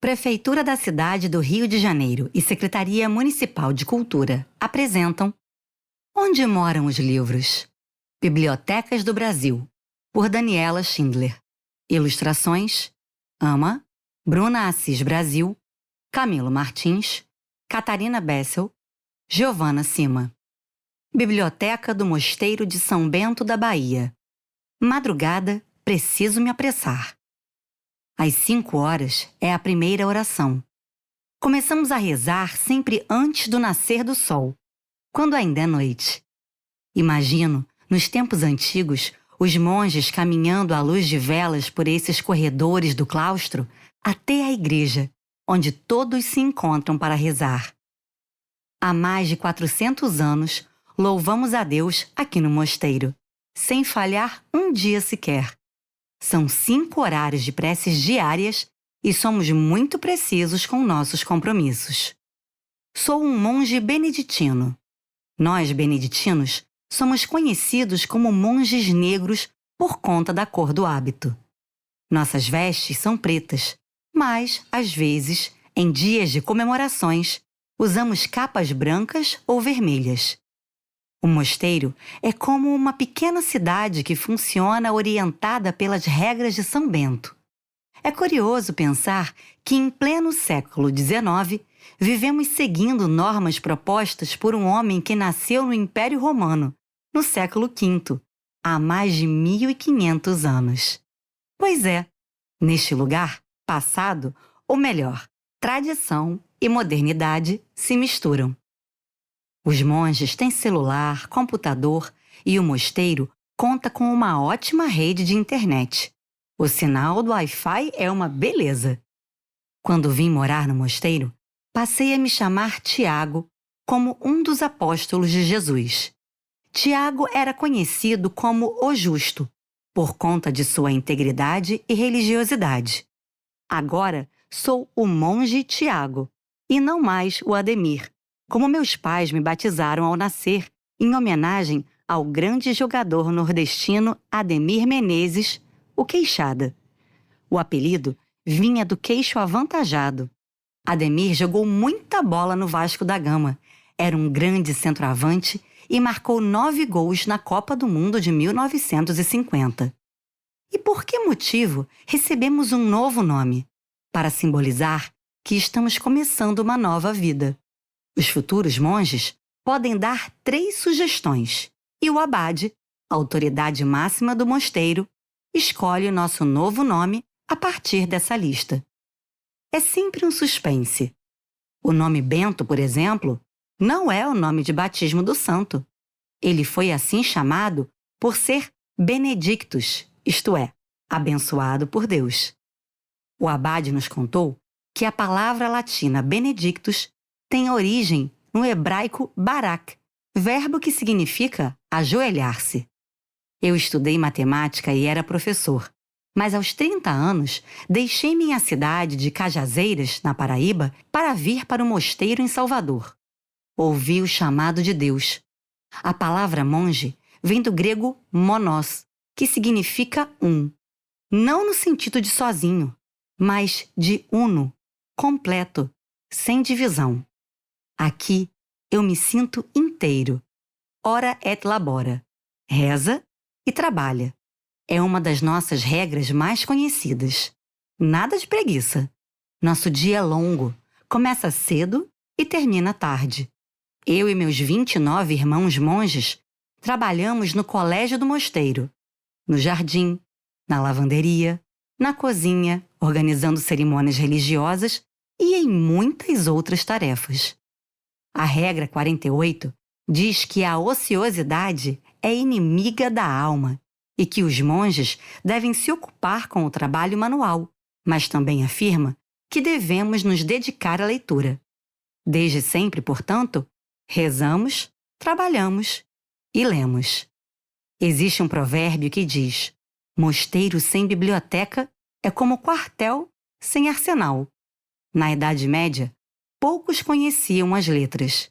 Prefeitura da cidade do Rio de Janeiro e Secretaria Municipal de Cultura apresentam Onde Moram os Livros? Bibliotecas do Brasil, por Daniela Schindler. Ilustrações: Ama, Bruna Assis Brasil, Camilo Martins, Catarina Bessel, Giovana Cima. Biblioteca do Mosteiro de São Bento da Bahia. Madrugada, preciso me apressar. Às 5 horas é a primeira oração. Começamos a rezar sempre antes do nascer do sol, quando ainda é noite. Imagino, nos tempos antigos, os monges caminhando à luz de velas por esses corredores do claustro até a igreja, onde todos se encontram para rezar. Há mais de 400 anos, louvamos a Deus aqui no mosteiro, sem falhar um dia sequer. São 5 horários de preces diárias e somos muito precisos com nossos compromissos. Sou um monge beneditino. Nós, beneditinos, somos conhecidos como monges negros por conta da cor do hábito. Nossas vestes são pretas, mas, às vezes, em dias de comemorações, usamos capas brancas ou vermelhas. O mosteiro é como uma pequena cidade que funciona orientada pelas regras de São Bento. É curioso pensar que, em pleno século XIX, vivemos seguindo normas propostas por um homem que nasceu no Império Romano, no século V, há mais de 1500 anos. Pois é, neste lugar, passado, ou melhor, tradição e modernidade se misturam. Os monges têm celular, computador e o mosteiro conta com uma ótima rede de internet. O sinal do Wi-Fi é uma beleza. Quando vim morar no mosteiro, passei a me chamar Tiago, como um dos apóstolos de Jesus. Tiago era conhecido como o Justo, por conta de sua integridade e religiosidade. Agora sou o monge Tiago, e não mais o Ademir, como meus pais me batizaram ao nascer, em homenagem ao grande jogador nordestino Ademir Menezes, o Queixada. O apelido vinha do queixo avantajado. Ademir jogou muita bola no Vasco da Gama, era um grande centroavante e marcou 9 gols na Copa do Mundo de 1950. E por que motivo recebemos um novo nome? Para simbolizar que estamos começando uma nova vida. Os futuros monges podem dar 3 sugestões e o abade, a autoridade máxima do mosteiro, escolhe o nosso novo nome a partir dessa lista. É sempre um suspense. O nome Bento, por exemplo, não é o nome de batismo do santo. Ele foi assim chamado por ser Benedictus, isto é, abençoado por Deus. O abade nos contou que a palavra latina Benedictus tem origem no hebraico barak, verbo que significa ajoelhar-se. Eu estudei matemática e era professor, mas aos 30 anos deixei minha cidade de Cajazeiras, na Paraíba, para vir para o mosteiro em Salvador. Ouvi o chamado de Deus. A palavra monge vem do grego monos, que significa um. Não no sentido de sozinho, mas de uno, completo, sem divisão. Aqui eu me sinto inteiro. Ora et labora. Reza e trabalha. É uma das nossas regras mais conhecidas. Nada de preguiça. Nosso dia é longo, começa cedo e termina tarde. Eu e meus 29 irmãos monges trabalhamos no colégio do mosteiro, no jardim, na lavanderia, na cozinha, organizando cerimônias religiosas e em muitas outras tarefas. A regra 48 diz que a ociosidade é inimiga da alma e que os monges devem se ocupar com o trabalho manual, mas também afirma que devemos nos dedicar à leitura. Desde sempre, portanto, rezamos, trabalhamos e lemos. Existe um provérbio que diz: mosteiro sem biblioteca é como quartel sem arsenal. Na Idade Média, poucos conheciam as letras.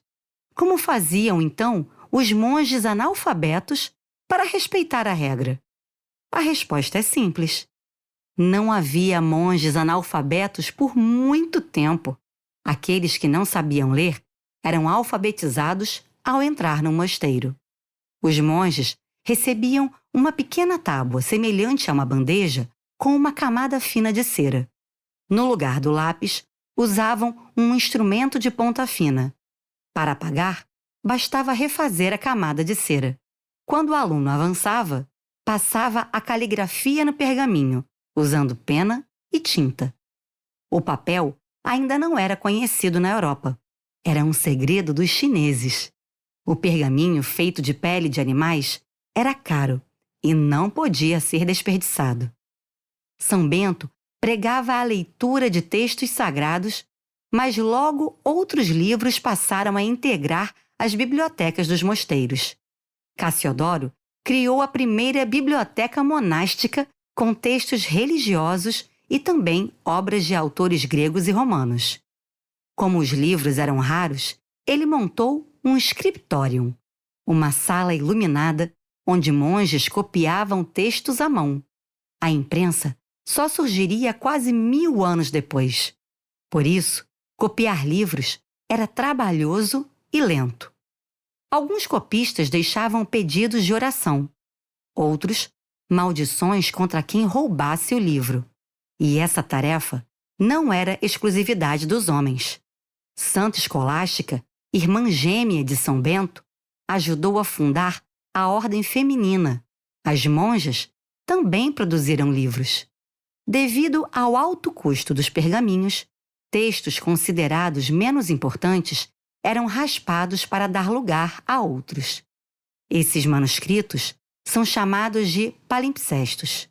Como faziam, então, os monges analfabetos para respeitar a regra? A resposta é simples. Não havia monges analfabetos por muito tempo. Aqueles que não sabiam ler eram alfabetizados ao entrar no mosteiro. Os monges recebiam uma pequena tábua semelhante a uma bandeja com uma camada fina de cera. No lugar do lápis, usavam um instrumento de ponta fina. Para apagar, bastava refazer a camada de cera. Quando o aluno avançava, passava a caligrafia no pergaminho, usando pena e tinta. O papel ainda não era conhecido na Europa. Era um segredo dos chineses. O pergaminho feito de pele de animais era caro e não podia ser desperdiçado. São Bento pregava a leitura de textos sagrados, mas logo outros livros passaram a integrar as bibliotecas dos mosteiros. Cassiodoro criou a primeira biblioteca monástica com textos religiosos e também obras de autores gregos e romanos. Como os livros eram raros, ele montou um scriptorium, uma sala iluminada onde monges copiavam textos à mão. A imprensa só surgiria quase 1000 anos depois. Por isso, copiar livros era trabalhoso e lento. Alguns copistas deixavam pedidos de oração, outros, maldições contra quem roubasse o livro. E essa tarefa não era exclusividade dos homens. Santa Escolástica, irmã gêmea de São Bento, ajudou a fundar a ordem feminina. As monjas também produziram livros. Devido ao alto custo dos pergaminhos, textos considerados menos importantes eram raspados para dar lugar a outros. Esses manuscritos são chamados de palimpsestos.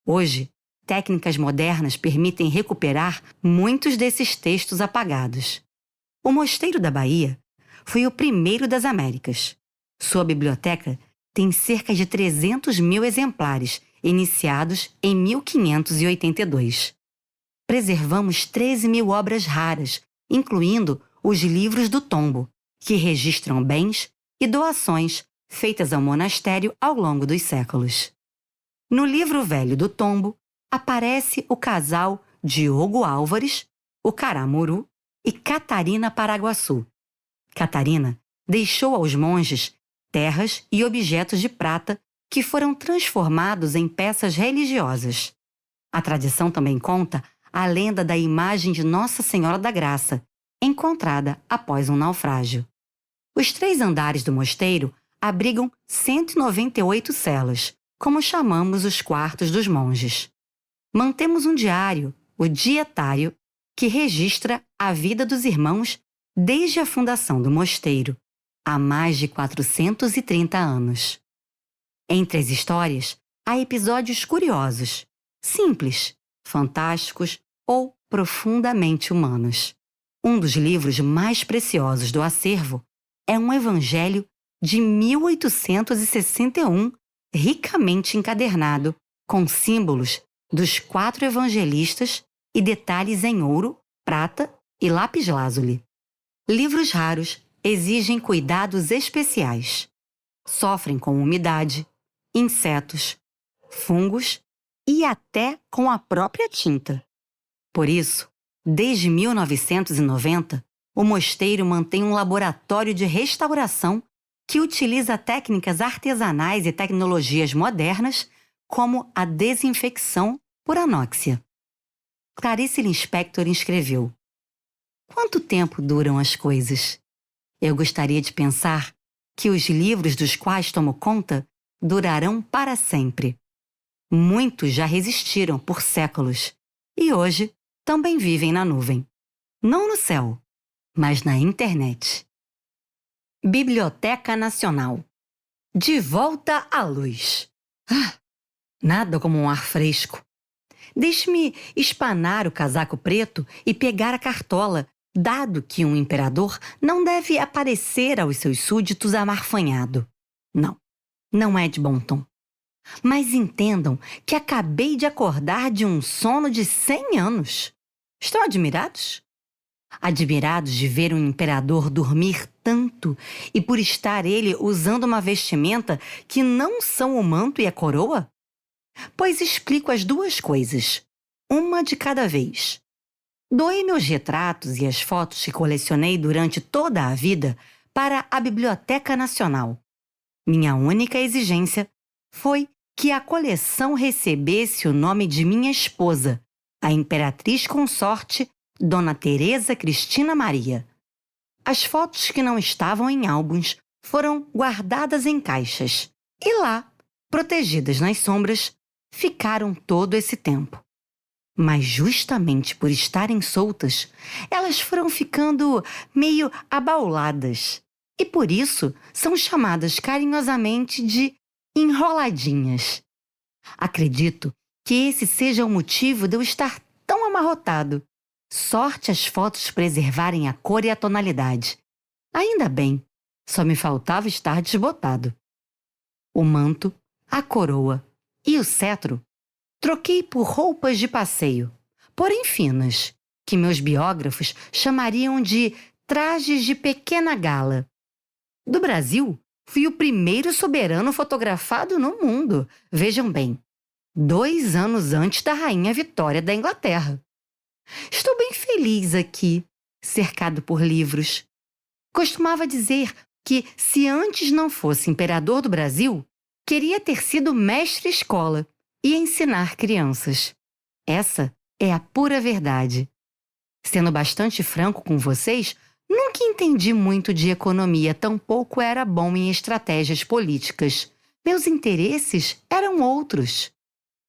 Hoje, técnicas modernas permitem recuperar muitos desses textos apagados. O Mosteiro da Bahia foi o primeiro das Américas. Sua biblioteca tem cerca de 300.000 exemplares, iniciados em 1582. Preservamos 13.000 obras raras, incluindo os livros do tombo, que registram bens e doações feitas ao monastério ao longo dos séculos. No livro velho do tombo, aparece o casal Diogo Álvares, o Caramuru e Catarina Paraguaçu. Catarina deixou aos monges terras e objetos de prata que foram transformados em peças religiosas. A tradição também conta a lenda da imagem de Nossa Senhora da Graça, encontrada após um naufrágio. Os 3 andares do mosteiro abrigam 198 celas, como chamamos os quartos dos monges. Mantemos um diário, o Dietário, que registra a vida dos irmãos desde a fundação do mosteiro, há mais de 430 anos. Entre as histórias, há episódios curiosos, simples, fantásticos ou profundamente humanos. Um dos livros mais preciosos do acervo é um evangelho de 1861, ricamente encadernado, com símbolos dos 4 evangelistas e detalhes em ouro, prata e lápis-lazuli. Livros raros exigem cuidados especiais. Sofrem com umidade, insetos, fungos e até com a própria tinta. Por isso, desde 1990, o mosteiro mantém um laboratório de restauração que utiliza técnicas artesanais e tecnologias modernas, como a desinfecção por anóxia. Clarice Lispector escreveu: "Quanto tempo duram as coisas? Eu gostaria de pensar que os livros dos quais tomo conta durarão para sempre. Muitos já resistiram por séculos e hoje também vivem na nuvem. Não no céu, mas na internet." Biblioteca Nacional. De volta à luz. Nada como um ar fresco. Deixe-me espanar o casaco preto e pegar a cartola, dado que um imperador não deve aparecer aos seus súditos amarfanhado. Não é de bom tom. Mas entendam que acabei de acordar de um sono de 100 anos. Estão admirados? Admirados de ver um imperador dormir tanto e por estar ele usando uma vestimenta que não são o manto e a coroa? Pois explico as duas coisas. uma de cada vez. Doei meus retratos e as fotos que colecionei durante toda a vida para a Biblioteca Nacional. Minha única exigência foi que a coleção recebesse o nome de minha esposa, a imperatriz consorte Dona Teresa Cristina Maria. As fotos que não estavam em álbuns foram guardadas em caixas e lá, protegidas nas sombras, ficaram todo esse tempo. Mas justamente por estarem soltas, elas foram ficando meio abauladas e por isso são chamadas carinhosamente de enroladinhas. Acredito que esse seja o motivo de eu estar tão amarrotado. Sorte as fotos preservarem a cor e a tonalidade. Ainda bem, só me faltava estar desbotado. O manto, a coroa e o cetro troquei por roupas de passeio, porém finas, que meus biógrafos chamariam de trajes de pequena gala. Do Brasil, fui o primeiro soberano fotografado no mundo, vejam bem, 2 anos antes da Rainha Vitória da Inglaterra. Estou bem feliz aqui, cercado por livros. Costumava dizer que, se antes não fosse imperador do Brasil, queria ter sido mestre-escola e ensinar crianças. Essa é a pura verdade. Sendo bastante franco com vocês, nunca entendi muito de economia, tampouco era bom em estratégias políticas. Meus interesses eram outros: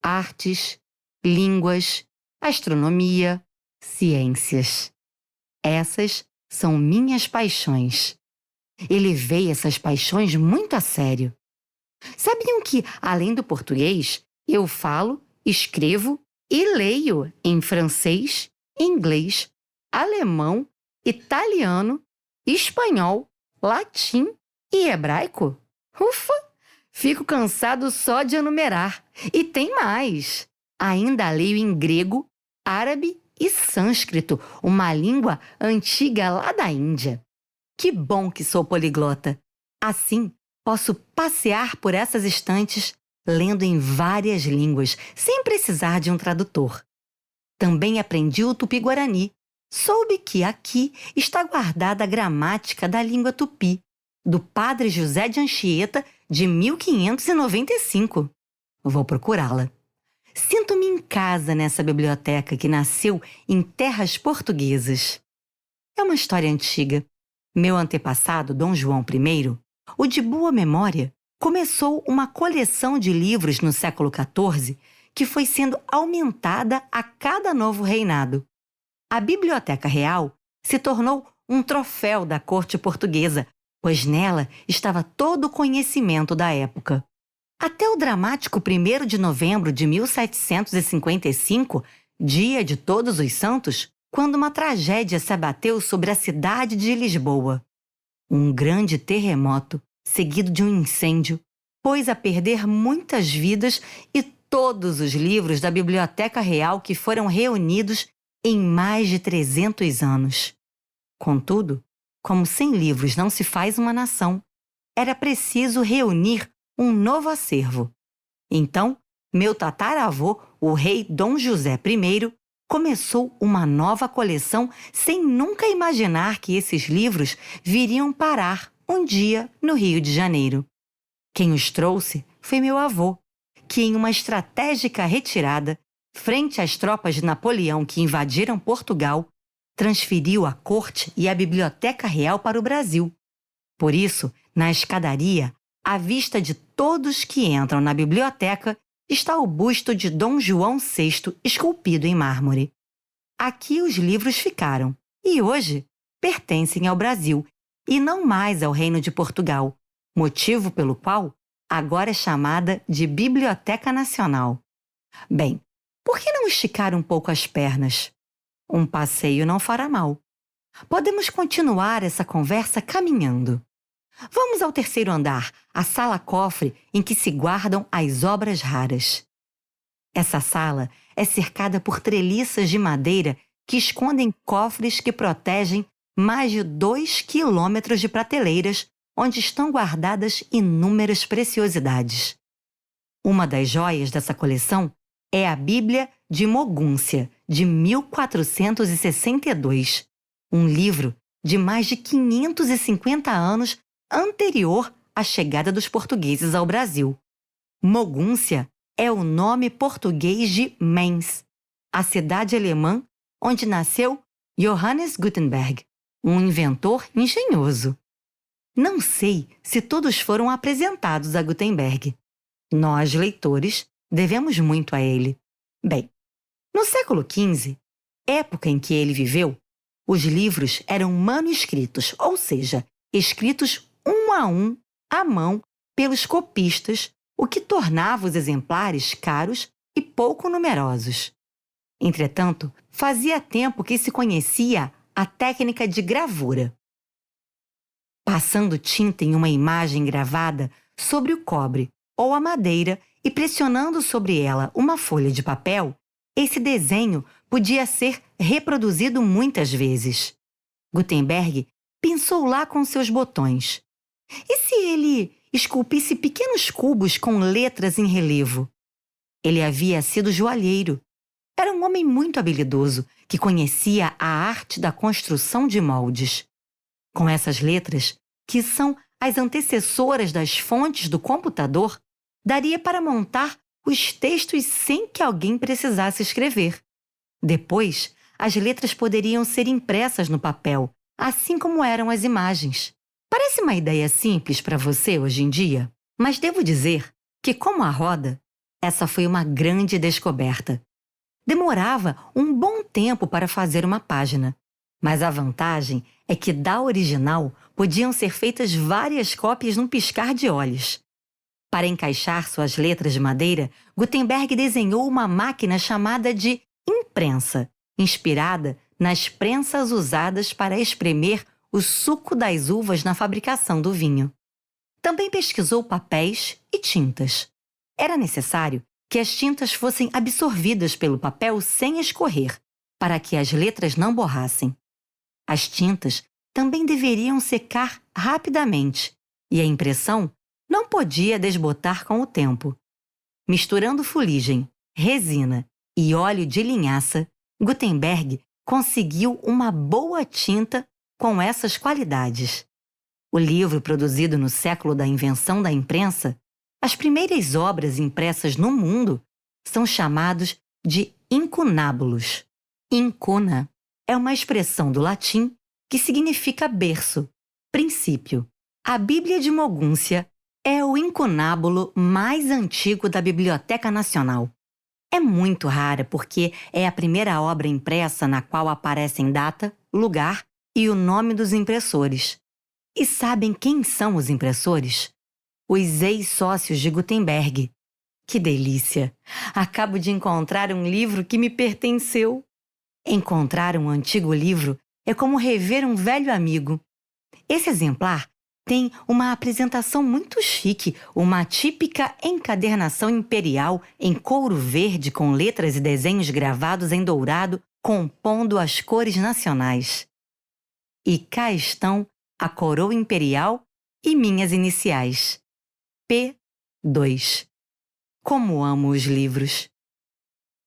artes, línguas, astronomia, ciências. Essas são minhas paixões. E levei essas paixões muito a sério. Sabiam que, além do português, eu falo, escrevo e leio em francês, inglês, alemão, italiano, espanhol, latim e hebraico? Ufa! Fico cansado só de enumerar. E tem mais! Ainda leio em grego, árabe e sânscrito, uma língua antiga lá da Índia. Que bom que sou poliglota! Assim, posso passear por essas estantes lendo em várias línguas, sem precisar de um tradutor. Também aprendi o tupi-guarani. Soube que aqui está guardada a gramática da língua tupi, do padre José de Anchieta, de 1595. Vou procurá-la. Sinto-me em casa nessa biblioteca que nasceu em terras portuguesas. É uma história antiga. Meu antepassado, Dom João I, o de boa memória, começou uma coleção de livros no século XIV que foi sendo aumentada a cada novo reinado. A Biblioteca Real se tornou um troféu da corte portuguesa, pois nela estava todo o conhecimento da época. Até o dramático 1º de novembro de 1755, dia de Todos os Santos, quando uma tragédia se abateu sobre a cidade de Lisboa. Um grande terremoto, seguido de um incêndio, pôs a perder muitas vidas e todos os livros da Biblioteca Real que foram reunidos em mais de 300 anos. Contudo, como sem livros não se faz uma nação, era preciso reunir um novo acervo. Então, meu tataravô, o rei Dom José I, começou uma nova coleção sem nunca imaginar que esses livros viriam parar um dia no Rio de Janeiro. Quem os trouxe foi meu avô, que em uma estratégica retirada, frente às tropas de Napoleão que invadiram Portugal, transferiu a corte e a Biblioteca Real para o Brasil. Por isso, na escadaria, à vista de todos que entram na biblioteca, está o busto de Dom João VI esculpido em mármore. Aqui os livros ficaram e hoje pertencem ao Brasil e não mais ao Reino de Portugal, motivo pelo qual agora é chamada de Biblioteca Nacional. Bem, por que não esticar um pouco as pernas? Um passeio não fará mal. Podemos continuar essa conversa caminhando. Vamos ao 3º andar, a sala-cofre em que se guardam as obras raras. Essa sala é cercada por treliças de madeira que escondem cofres que protegem mais de 2 quilômetros de prateleiras onde estão guardadas inúmeras preciosidades. Uma das joias dessa coleção é a Bíblia de Mogúncia, de 1462, um livro de mais de 550 anos anterior à chegada dos portugueses ao Brasil. Mogúncia é o nome português de Mainz, a cidade alemã onde nasceu Johannes Gutenberg, um inventor engenhoso. Não sei se todos foram apresentados a Gutenberg. Nós, leitores, devemos muito a ele. Bem, no século XV, época em que ele viveu, os livros eram manuscritos, ou seja, escritos um, à mão, pelos copistas, o que tornava os exemplares caros e pouco numerosos. Entretanto, fazia tempo que se conhecia a técnica de gravura. Passando tinta em uma imagem gravada sobre o cobre ou a madeira e pressionando sobre ela uma folha de papel, esse desenho podia ser reproduzido muitas vezes. Gutenberg pensou lá com seus botões. E se ele esculpisse pequenos cubos com letras em relevo? Ele havia sido joalheiro. Era um homem muito habilidoso que conhecia a arte da construção de moldes. Com essas letras, que são as antecessoras das fontes do computador, daria para montar os textos sem que alguém precisasse escrever. Depois, as letras poderiam ser impressas no papel, assim como eram as imagens. Parece uma ideia simples para você hoje em dia, mas devo dizer que, como a roda, essa foi uma grande descoberta. Demorava um bom tempo para fazer uma página, mas a vantagem é que da original podiam ser feitas várias cópias num piscar de olhos. Para encaixar suas letras de madeira, Gutenberg desenhou uma máquina chamada de imprensa, inspirada nas prensas usadas para espremer o suco das uvas na fabricação do vinho. Também pesquisou papéis e tintas. Era necessário que as tintas fossem absorvidas pelo papel sem escorrer, para que as letras não borrassem. As tintas também deveriam secar rapidamente, e a impressão não podia desbotar com o tempo. Misturando fuligem, resina e óleo de linhaça, Gutenberg conseguiu uma boa tinta com essas qualidades. O livro produzido no século da invenção da imprensa, as primeiras obras impressas no mundo, são chamados de incunábulos. Incuna é uma expressão do latim que significa berço, princípio. A Bíblia de Mogúncia é o incunábulo mais antigo da Biblioteca Nacional. É muito rara porque é a primeira obra impressa na qual aparecem data, lugar e o nome dos impressores. E sabem quem são os impressores? Os ex-sócios de Gutenberg. Que delícia! Acabo de encontrar um livro que me pertenceu. Encontrar um antigo livro é como rever um velho amigo. Esse exemplar tem uma apresentação muito chique, uma típica encadernação imperial em couro verde com letras e desenhos gravados em dourado, compondo as cores nacionais. E cá estão a coroa imperial e minhas iniciais. P2. Como amo os livros!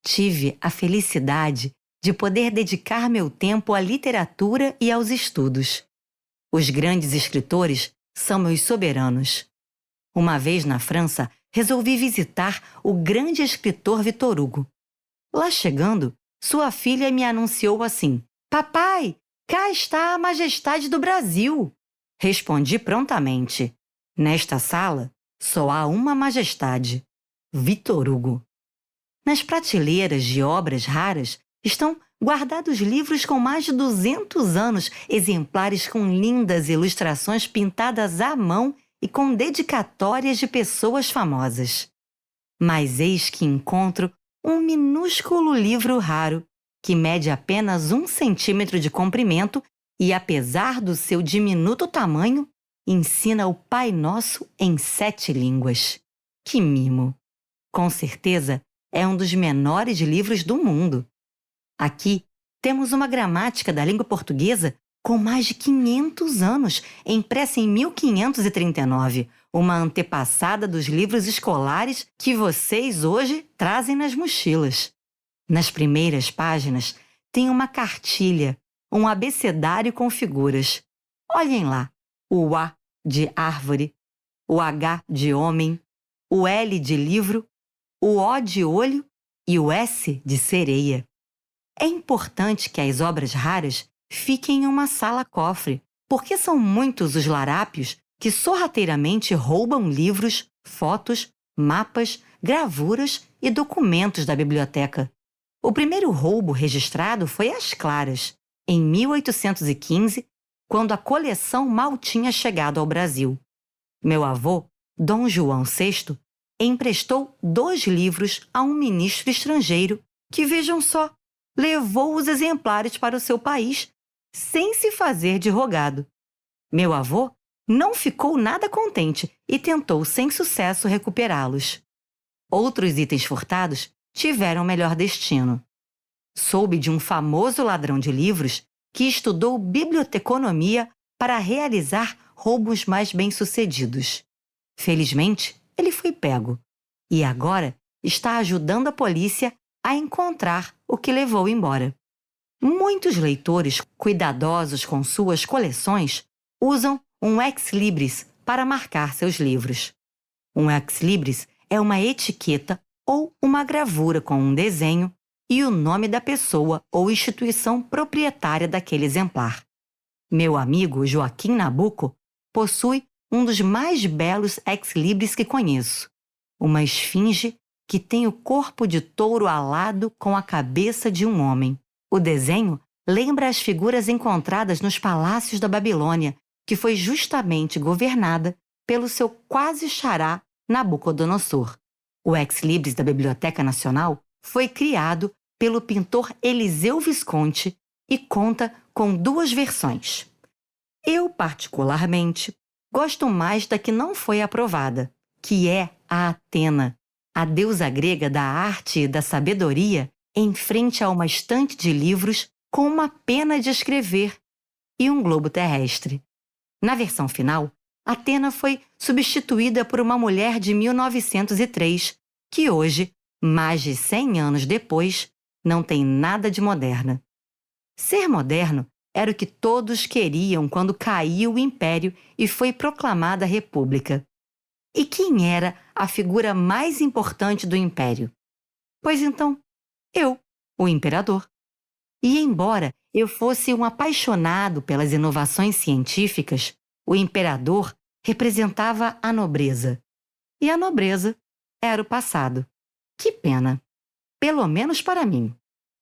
Tive a felicidade de poder dedicar meu tempo à literatura e aos estudos. Os grandes escritores são meus soberanos. Uma vez na França, resolvi visitar o grande escritor Victor Hugo. Lá chegando, sua filha me anunciou assim: "Papai, cá está a majestade do Brasil!" Respondi prontamente: "Nesta sala, só há uma majestade, Victor Hugo." Nas prateleiras de obras raras estão guardados livros com mais de 200 anos, exemplares com lindas ilustrações pintadas à mão e com dedicatórias de pessoas famosas. Mas eis que encontro um minúsculo livro raro, que mede apenas 1 centímetro de comprimento e, apesar do seu diminuto tamanho, ensina o Pai Nosso em 7 línguas. Que mimo! Com certeza, é um dos menores livros do mundo. Aqui temos uma gramática da língua portuguesa com mais de 500 anos, impressa em 1539, uma antepassada dos livros escolares que vocês hoje trazem nas mochilas. Nas primeiras páginas tem uma cartilha, um abecedário com figuras. Olhem lá, o A de árvore, o H de homem, o L de livro, o O de olho e o S de sereia. É importante que as obras raras fiquem em uma sala-cofre, porque são muitos os larápios que sorrateiramente roubam livros, fotos, mapas, gravuras e documentos da biblioteca. O primeiro roubo registrado foi às claras, em 1815, quando a coleção mal tinha chegado ao Brasil. Meu avô, Dom João VI, emprestou 2 livros a um ministro estrangeiro que, vejam só, levou os exemplares para o seu país sem se fazer de rogado. Meu avô não ficou nada contente e tentou sem sucesso recuperá-los. Outros itens furtados tiveram melhor destino. Soube de um famoso ladrão de livros que estudou biblioteconomia para realizar roubos mais bem-sucedidos. Felizmente, ele foi pego e agora está ajudando a polícia a encontrar o que levou embora. Muitos leitores cuidadosos com suas coleções usam um ex-libris para marcar seus livros. Um ex-libris é uma etiqueta ou uma gravura com um desenho e o nome da pessoa ou instituição proprietária daquele exemplar. Meu amigo Joaquim Nabuco possui um dos mais belos ex-libris que conheço, uma esfinge que tem o corpo de touro alado com a cabeça de um homem. O desenho lembra as figuras encontradas nos palácios da Babilônia, que foi justamente governada pelo seu quase xará Nabucodonosor. O ex-libris da Biblioteca Nacional foi criado pelo pintor Eliseu Visconti e conta com 2 versões. Eu, particularmente, gosto mais da que não foi aprovada, que é a Atena, a deusa grega da arte e da sabedoria, em frente a uma estante de livros com uma pena de escrever e um globo terrestre. Na versão final, Atena foi substituída por uma mulher de 1903, que hoje, mais de 100 anos depois, não tem nada de moderna. Ser moderno era o que todos queriam quando caiu o Império e foi proclamada a República. E quem era a figura mais importante do Império? Pois então, eu, o imperador. E embora eu fosse um apaixonado pelas inovações científicas, o imperador representava a nobreza. E a nobreza era o passado. Que pena! Pelo menos para mim.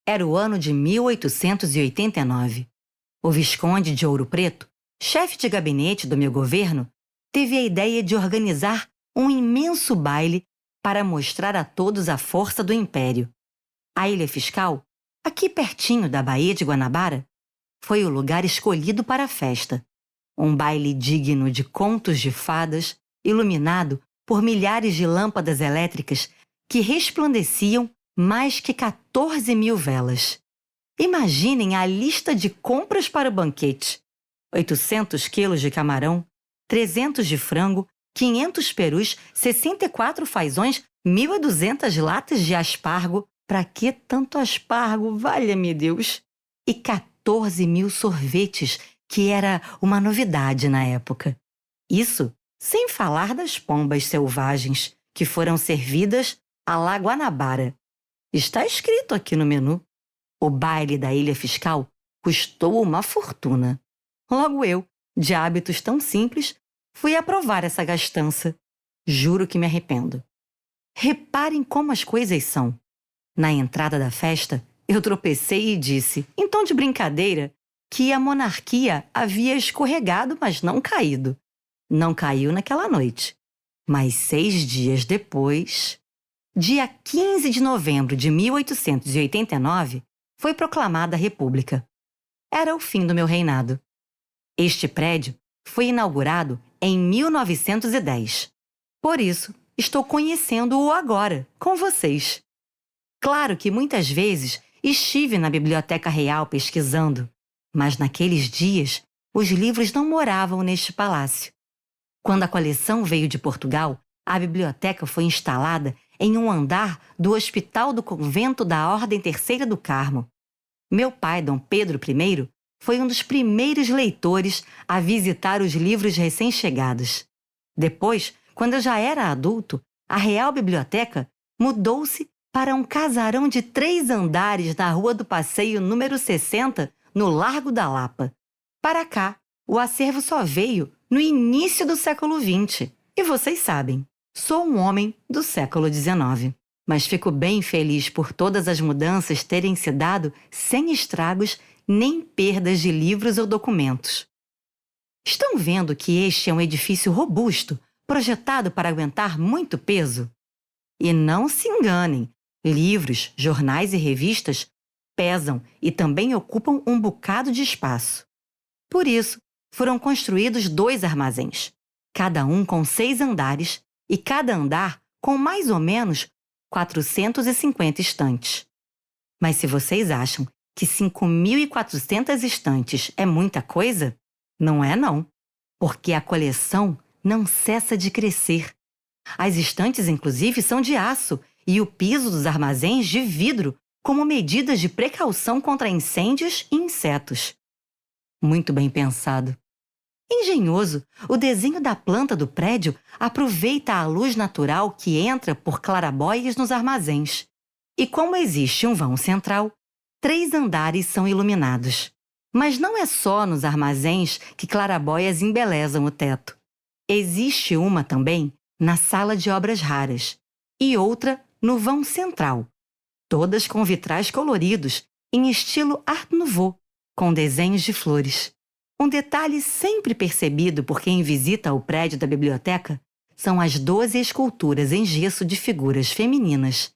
Era o ano de 1889. O Visconde de Ouro Preto, chefe de gabinete do meu governo, teve a ideia de organizar um imenso baile para mostrar a todos a força do Império. A Ilha Fiscal, aqui pertinho da Baía de Guanabara, foi o lugar escolhido para a festa. Um baile digno de contos de fadas, iluminado por milhares de lâmpadas elétricas que resplandeciam mais que 14.000 velas. Imaginem a lista de compras para o banquete. 800 quilos de camarão, 300 de frango, 500 perus, 64 fazões, 1.200 latas de aspargo. Pra que tanto aspargo, valha-me Deus? E 14.000 sorvetes, que era uma novidade na época. Isso sem falar das pombas selvagens, que foram servidas à la Guanabara. Está escrito aqui no menu. O baile da Ilha Fiscal custou uma fortuna. Logo eu, de hábitos tão simples, fui aprovar essa gastança. Juro que me arrependo. Reparem como as coisas são. Na entrada da festa, eu tropecei e disse, em tom de brincadeira, que a monarquia havia escorregado, mas não caído. Não caiu naquela noite. Mas 6 dias depois, dia 15 de novembro de 1889, foi proclamada a República. Era o fim do meu reinado. Este prédio foi inaugurado em 1910. Por isso, estou conhecendo-o agora, com vocês. Claro que muitas vezes estive na Biblioteca Real pesquisando, mas naqueles dias os livros não moravam neste palácio. Quando a coleção veio de Portugal, a biblioteca foi instalada em um andar do Hospital do Convento da Ordem Terceira do Carmo. Meu pai, Dom Pedro I, foi um dos primeiros leitores a visitar os livros recém-chegados. Depois, quando eu já era adulto, a Real Biblioteca mudou-se para um casarão de 3 andares na Rua do Passeio número 60, no Largo da Lapa. Para cá, o acervo só veio no início do século XX. E vocês sabem, sou um homem do século XIX. Mas fico bem feliz por todas as mudanças terem se dado sem estragos nem perdas de livros ou documentos. Estão vendo que este é um edifício robusto, projetado para aguentar muito peso? E não se enganem, livros, jornais e revistas pesam e também ocupam um bocado de espaço. Por isso, foram construídos 2 armazéns, cada um com 6 andares e cada andar com mais ou menos 450 estantes. Mas se vocês acham que 5.400 estantes é muita coisa, não é não, porque a coleção não cessa de crescer. As estantes, inclusive, são de aço e o piso dos armazéns de vidro, como medidas de precaução contra incêndios e insetos. Muito bem pensado. Engenhoso, o desenho da planta do prédio aproveita a luz natural que entra por clarabóias nos armazéns. E como existe um vão central, 3 andares são iluminados. Mas não é só nos armazéns que clarabóias embelezam o teto. Existe uma também na sala de obras raras e outra no vão central, todas com vitrais coloridos em estilo Art Nouveau, com desenhos de flores. Um detalhe sempre percebido por quem visita o prédio da biblioteca são as 12 esculturas em gesso de figuras femininas,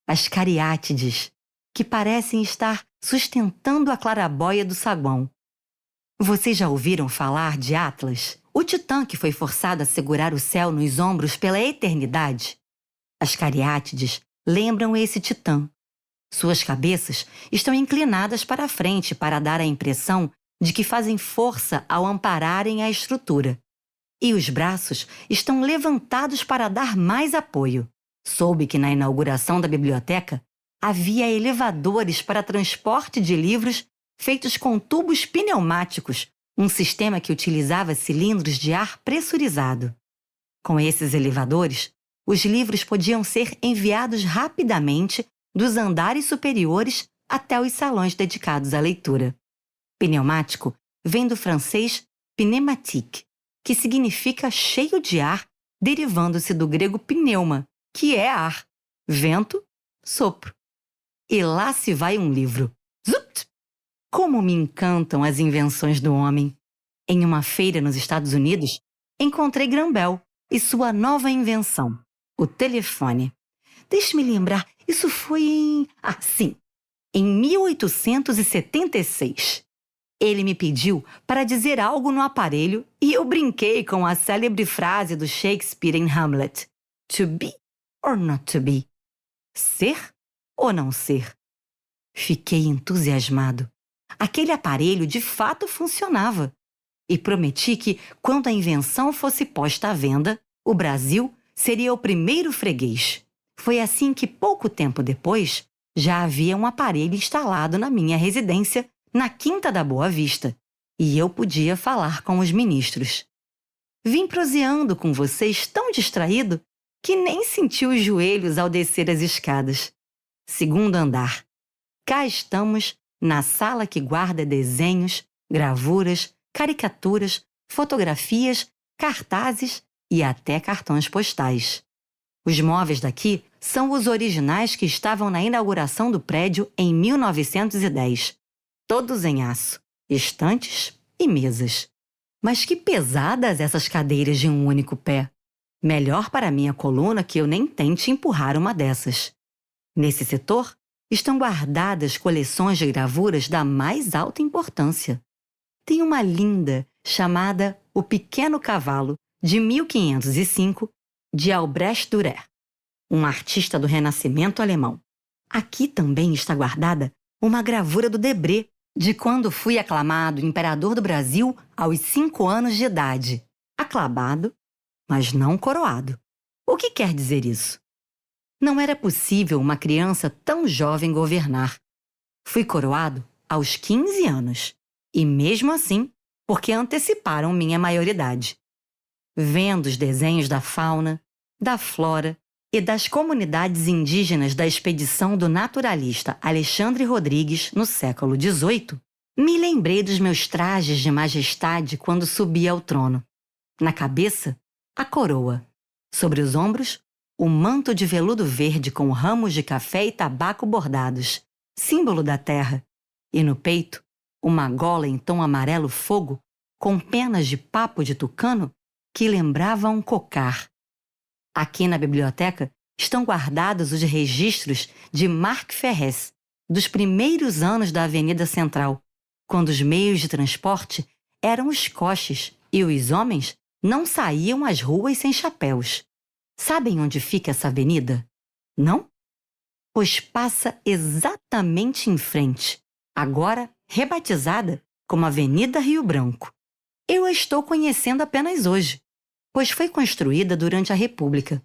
as cariátides, que parecem estar sustentando a clarabóia do saguão. Vocês já ouviram falar de Atlas, o titã que foi forçado a segurar o céu nos ombros pela eternidade? As cariátides lembram esse titã. Suas cabeças estão inclinadas para a frente para dar a impressão de que fazem força ao ampararem a estrutura. E os braços estão levantados para dar mais apoio. Soube que na inauguração da biblioteca havia elevadores para transporte de livros feitos com tubos pneumáticos, um sistema que utilizava cilindros de ar pressurizado. Com esses elevadores, os livros podiam ser enviados rapidamente dos andares superiores até os salões dedicados à leitura. Pneumático vem do francês pneumatique, que significa cheio de ar, derivando-se do grego pneuma, que é ar, vento, sopro. E lá se vai um livro. Zupt! Como me encantam as invenções do homem! Em uma feira nos Estados Unidos, encontrei Graham Bell e sua nova invenção, o telefone. Deixe-me lembrar, isso foi em 1876. Ele me pediu para dizer algo no aparelho e eu brinquei com a célebre frase do Shakespeare em Hamlet: To be or not to be? Ser ou não ser? Fiquei entusiasmado. Aquele aparelho de fato funcionava. E prometi que, quando a invenção fosse posta à venda, o Brasil seria o primeiro freguês. Foi assim que, pouco tempo depois, já havia um aparelho instalado na minha residência, na Quinta da Boa Vista, e eu podia falar com os ministros. Vim proseando com vocês tão distraído que nem senti os joelhos ao descer as escadas. 2º andar. Cá estamos na sala que guarda desenhos, gravuras, caricaturas, fotografias, cartazes e até cartões postais. Os móveis daqui são os originais que estavam na inauguração do prédio em 1910. Todos em aço, estantes e mesas. Mas que pesadas essas cadeiras de um único pé. Melhor para minha coluna que eu nem tente empurrar uma dessas. Nesse setor estão guardadas coleções de gravuras da mais alta importância. Tem uma linda chamada O Pequeno Cavalo, de 1505, de Albrecht Dürer, um artista do Renascimento alemão. Aqui também está guardada uma gravura do Debré, de quando fui aclamado imperador do Brasil aos 5 anos de idade. Aclamado, mas não coroado. O que quer dizer isso? Não era possível uma criança tão jovem governar. Fui coroado aos 15 anos, e mesmo assim, porque anteciparam minha maioridade. Vendo os desenhos da fauna, da flora e das comunidades indígenas da expedição do naturalista Alexandre Rodrigues no século XVIII, me lembrei dos meus trajes de majestade quando subi ao trono. Na cabeça, a coroa. Sobre os ombros, o manto de veludo verde com ramos de café e tabaco bordados, símbolo da terra. E no peito, uma gola em tom amarelo fogo, com penas de papo de tucano que lembrava um cocar. Aqui na biblioteca estão guardados os registros de Marc Ferrez, dos primeiros anos da Avenida Central, quando os meios de transporte eram os coches e os homens não saíam às ruas sem chapéus. Sabem onde fica essa avenida? Não? Pois passa exatamente em frente, agora rebatizada como Avenida Rio Branco. Eu a estou conhecendo apenas hoje, pois foi construída durante a República.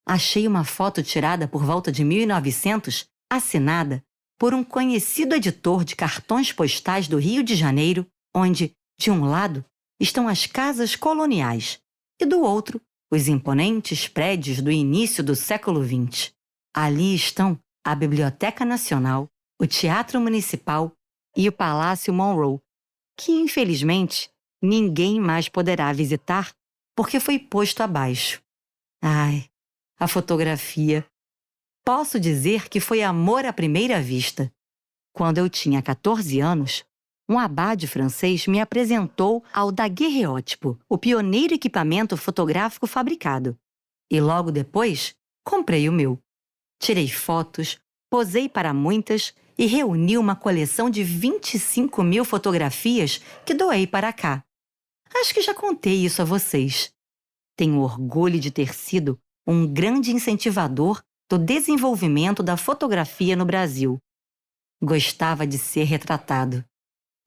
Achei uma foto tirada por volta de 1900, assinada por um conhecido editor de cartões postais do Rio de Janeiro, onde, de um lado, estão as casas coloniais e, do outro, os imponentes prédios do início do século XX. Ali estão a Biblioteca Nacional, o Teatro Municipal e o Palácio Monroe, que, infelizmente, ninguém mais poderá visitar porque foi posto abaixo. Ai, a fotografia. Posso dizer que foi amor à primeira vista. Quando eu tinha 14 anos, um abade francês me apresentou ao daguerreótipo, o pioneiro equipamento fotográfico fabricado. E logo depois, comprei o meu. Tirei fotos, posei para muitas e reuni uma coleção de 25 mil fotografias que doei para cá. Acho que já contei isso a vocês. Tenho orgulho de ter sido um grande incentivador do desenvolvimento da fotografia no Brasil. Gostava de ser retratado.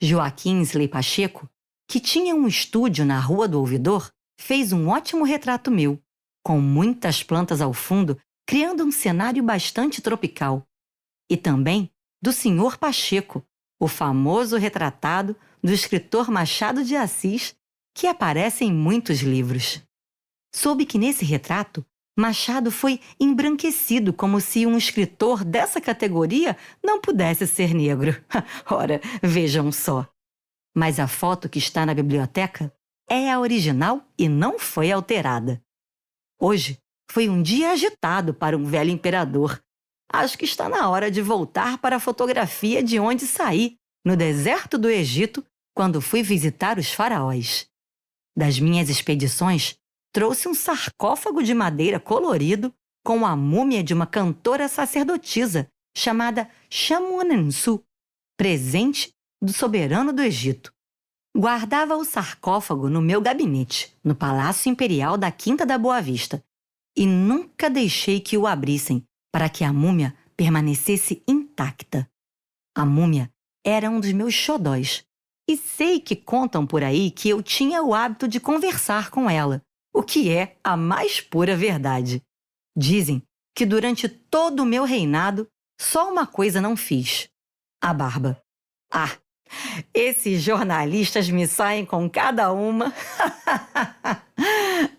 Joaquim Sley Pacheco, que tinha um estúdio na Rua do Ouvidor, fez um ótimo retrato meu, com muitas plantas ao fundo, criando um cenário bastante tropical. E também do Sr. Pacheco, o famoso retratado do escritor Machado de Assis, que aparece em muitos livros. Soube que nesse retrato, Machado foi embranquecido como se um escritor dessa categoria não pudesse ser negro. Ora, vejam só. Mas a foto que está na biblioteca é a original e não foi alterada. Hoje foi um dia agitado para um velho imperador. Acho que está na hora de voltar para a fotografia de onde saí, no deserto do Egito, quando fui visitar os faraós. Das minhas expedições, trouxe um sarcófago de madeira colorido com a múmia de uma cantora sacerdotisa chamada Shamunensu, presente do soberano do Egito. Guardava o sarcófago no meu gabinete, no Palácio Imperial da Quinta da Boa Vista, e nunca deixei que o abrissem para que a múmia permanecesse intacta. A múmia era um dos meus xodóis, e sei que contam por aí que eu tinha o hábito de conversar com ela, o que é a mais pura verdade. Dizem que durante todo o meu reinado, só uma coisa não fiz: a barba. Ah, esses jornalistas me saem com cada uma.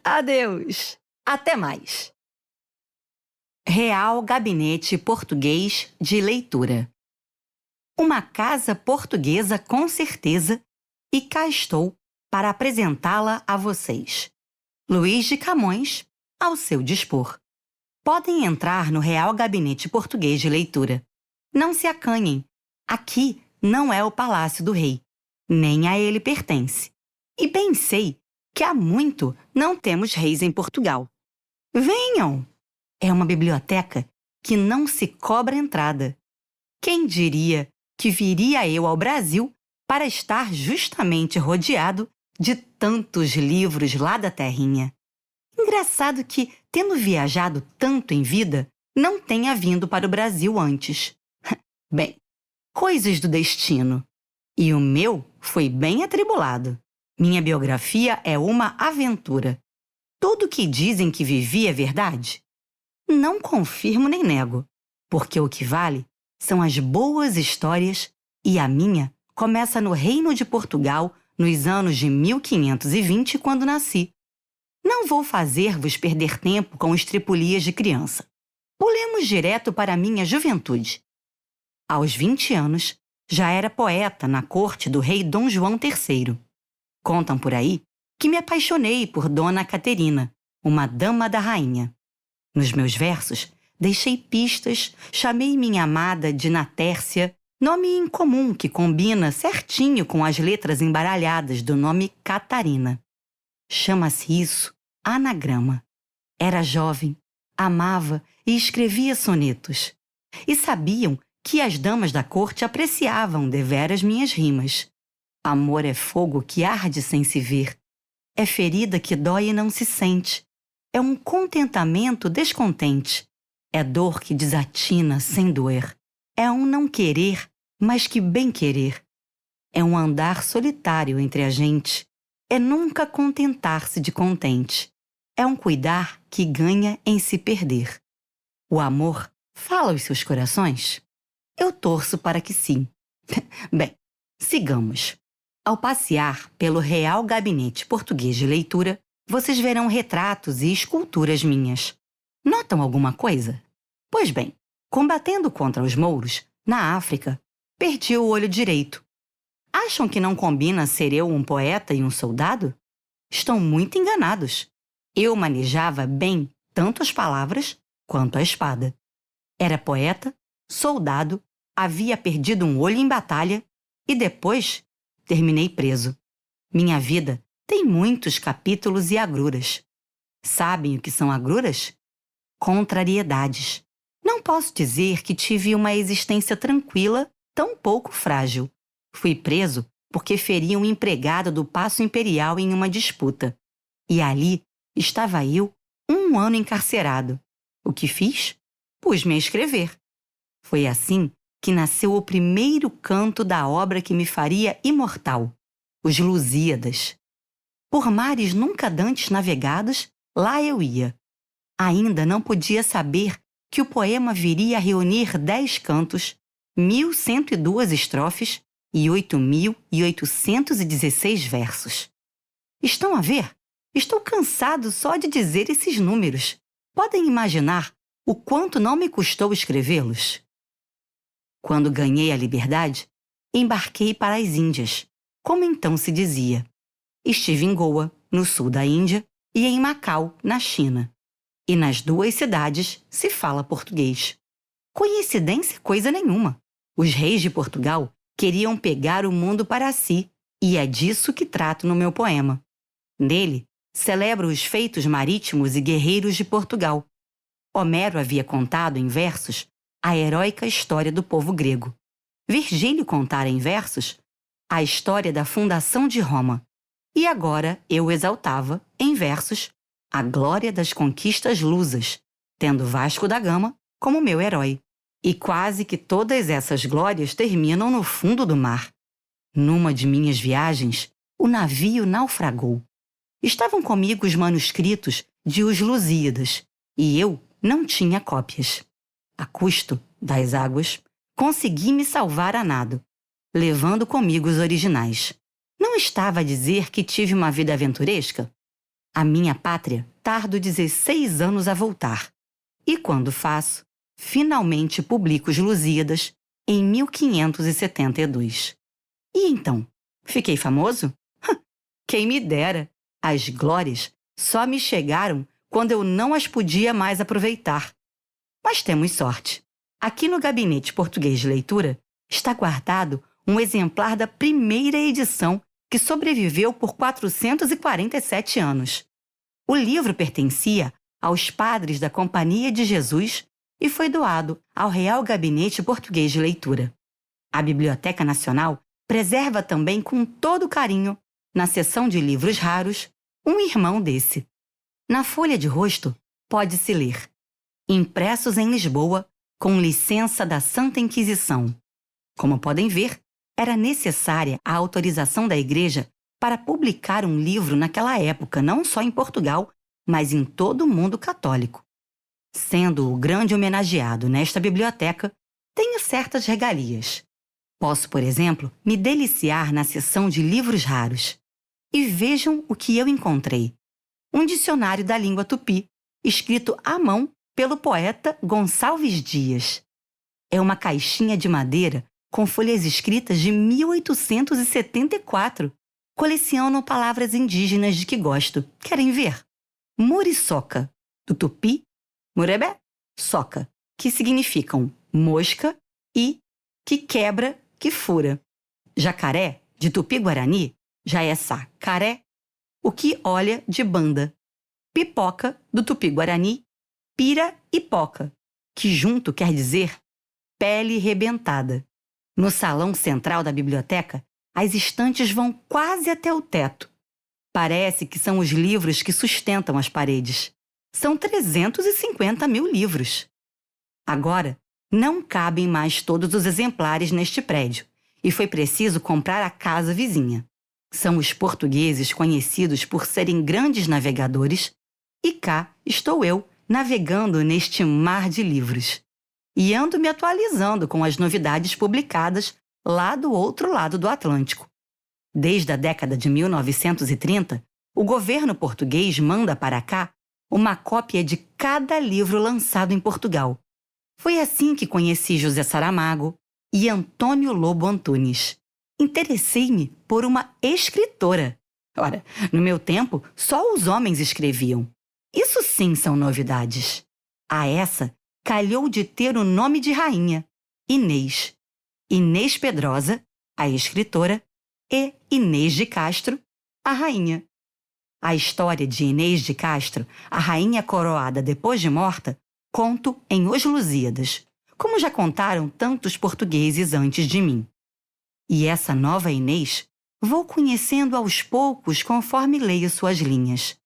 Adeus. Até mais. Real Gabinete Português de Leitura. Uma casa portuguesa com certeza, e cá estou para apresentá-la a vocês. Luís de Camões, ao seu dispor. Podem entrar no Real Gabinete Português de Leitura. Não se acanhem. Aqui não é o Palácio do Rei, nem a ele pertence. E bem sei que há muito não temos reis em Portugal. Venham! É uma biblioteca que não se cobra entrada. Quem diria que viria eu ao Brasil para estar justamente rodeado de tantos livros lá da terrinha? Engraçado que, tendo viajado tanto em vida, não tenha vindo para o Brasil antes. Bem, coisas do destino. E o meu foi bem atribulado. Minha biografia é uma aventura. Tudo que dizem que vivi é verdade? Não confirmo nem nego, porque o que vale são as boas histórias e a minha começa no Reino de Portugal nos anos de 1520, quando nasci. Não vou fazer-vos perder tempo com estripulias de criança. Pulemos direto para a minha juventude. Aos 20 anos, já era poeta na corte do rei Dom João III. Contam por aí que me apaixonei por Dona Caterina, uma dama da rainha. Nos meus versos, deixei pistas, chamei minha amada de Natércia, nome incomum que combina certinho com as letras embaralhadas do nome Catarina. Chama-se isso anagrama. Era jovem, amava e escrevia sonetos. E sabiam que as damas da corte apreciavam deveras minhas rimas. Amor é fogo que arde sem se ver. É ferida que dói e não se sente. É um contentamento descontente. É dor que desatina sem doer. É um não querer, mas que bem querer. É um andar solitário entre a gente. É nunca contentar-se de contente. É um cuidar que ganha em se perder. O amor fala aos seus corações? Eu torço para que sim. Bem, sigamos. Ao passear pelo Real Gabinete Português de Leitura, vocês verão retratos e esculturas minhas. Notam alguma coisa? Pois bem, combatendo contra os mouros, na África, perdi o olho direito. Acham que não combina ser eu um poeta e um soldado? Estão muito enganados. Eu manejava bem tanto as palavras quanto a espada. Era poeta, soldado, havia perdido um olho em batalha e depois terminei preso. Minha vida tem muitos capítulos e agruras. Sabem o que são agruras? Contrariedades. Não posso dizer que tive uma existência tranquila, tampouco frágil. Fui preso porque feri um empregado do Paço Imperial em uma disputa. E ali estava eu, 1 ano encarcerado. O que fiz? Pus-me a escrever. Foi assim que nasceu o primeiro canto da obra que me faria imortal, os Lusíadas. Por mares nunca dantes navegados, lá eu ia. Ainda não podia saber que o poema viria a reunir 10 cantos, 1.102 estrofes e 8.816 versos. Estão a ver? Estou cansado só de dizer esses números. Podem imaginar o quanto não me custou escrevê-los? Quando ganhei a liberdade, embarquei para as Índias, como então se dizia. Estive em Goa, no sul da Índia, e em Macau, na China. E nas 2 cidades se fala português. Coincidência coisa nenhuma. Os reis de Portugal queriam pegar o mundo para si, e é disso que trato no meu poema. Nele, celebro os feitos marítimos e guerreiros de Portugal. Homero havia contado em versos a heróica história do povo grego. Virgílio contara em versos a história da fundação de Roma. E agora eu exaltava, em versos, a glória das conquistas lusas, tendo Vasco da Gama como meu herói. E quase que todas essas glórias terminam no fundo do mar. Numa de minhas viagens, o navio naufragou. Estavam comigo os manuscritos de Os Lusíadas, e eu não tinha cópias. A custo das águas, consegui me salvar a nado, levando comigo os originais. Não estava a dizer que tive uma vida aventuresca? A minha pátria tardo 16 anos a voltar. E quando faço, finalmente publico Os Lusíadas em 1572. E então, fiquei famoso? Quem me dera! As glórias só me chegaram quando eu não as podia mais aproveitar. Mas temos sorte. Aqui no Gabinete Português de Leitura está guardado um exemplar da primeira edição que sobreviveu por 447 anos. O livro pertencia aos padres da Companhia de Jesus e foi doado ao Real Gabinete Português de Leitura. A Biblioteca Nacional preserva também com todo carinho, na seção de livros raros, um irmão desse. Na folha de rosto pode-se ler: impressos em Lisboa, com licença da Santa Inquisição. Como podem ver, era necessária a autorização da Igreja para publicar um livro naquela época, não só em Portugal, mas em todo o mundo católico. Sendo o grande homenageado nesta biblioteca, tenho certas regalias. Posso, por exemplo, me deliciar na seção de livros raros. E vejam o que eu encontrei. Um dicionário da língua tupi, escrito à mão pelo poeta Gonçalves Dias. É uma caixinha de madeira com folhas escritas de 1874. Coleciono palavras indígenas de que gosto. Querem ver? Muriçoca, do tupi, murebé, soca, que significam mosca e que quebra, que fura. Jacaré, de tupi-guarani, já é sacaré, o que olha de banda. Pipoca, do tupi-guarani, pira e poca, que junto quer dizer pele rebentada. No salão central da biblioteca, as estantes vão quase até o teto. Parece que são os livros que sustentam as paredes. São 350 mil livros. Agora, não cabem mais todos os exemplares neste prédio, e foi preciso comprar a casa vizinha. São os portugueses conhecidos por serem grandes navegadores, e cá estou eu navegando neste mar de livros. E ando me atualizando com as novidades publicadas lá do outro lado do Atlântico. Desde a década de 1930, o governo português manda para cá uma cópia de cada livro lançado em Portugal. Foi assim que conheci José Saramago e Antônio Lobo Antunes. Interessei-me por uma escritora. Ora, no meu tempo, só os homens escreviam. Isso sim são novidades. A essa calhou de ter o nome de rainha, Inês. Inês Pedrosa, a escritora, e Inês de Castro, a rainha. A história de Inês de Castro, a rainha coroada depois de morta, conto em Os Lusíadas, como já contaram tantos portugueses antes de mim. E essa nova Inês vou conhecendo aos poucos conforme leio suas linhas.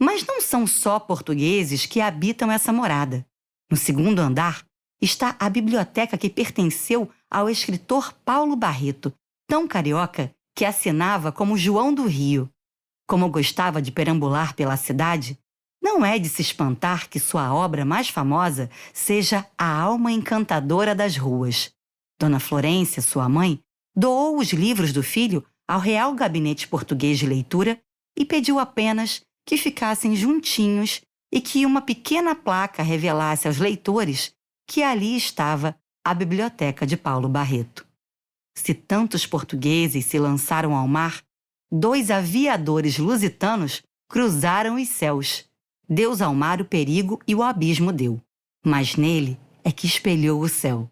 Mas não são só portugueses que habitam essa morada. No segundo andar está a biblioteca que pertenceu ao escritor Paulo Barreto, tão carioca que assinava como João do Rio. Como gostava de perambular pela cidade, não é de se espantar que sua obra mais famosa seja A Alma Encantadora das Ruas. Dona Florência, sua mãe, doou os livros do filho ao Real Gabinete Português de Leitura e pediu apenas que ficassem juntinhos e que uma pequena placa revelasse aos leitores que ali estava a biblioteca de Paulo Barreto. Se tantos portugueses se lançaram ao mar, 2 aviadores lusitanos cruzaram os céus. Deus ao mar o perigo e o abismo deu, mas nele é que espelhou o céu.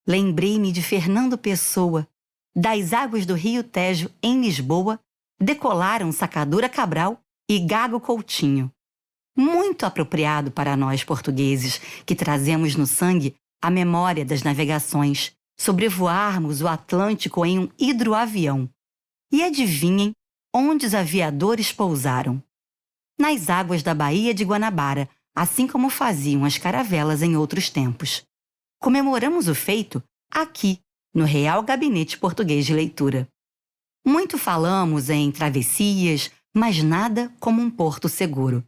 Lembrei-me de Fernando Pessoa. Das águas do Rio Tejo, em Lisboa, decolaram Sacadura Cabral e Gago Coutinho. Muito apropriado para nós portugueses, que trazemos no sangue a memória das navegações, sobrevoarmos o Atlântico em um hidroavião. E adivinhem onde os aviadores pousaram? Nas águas da Baía de Guanabara, assim como faziam as caravelas em outros tempos. Comemoramos o feito aqui, no Real Gabinete Português de Leitura. Muito falamos em travessias, mas nada como um porto seguro.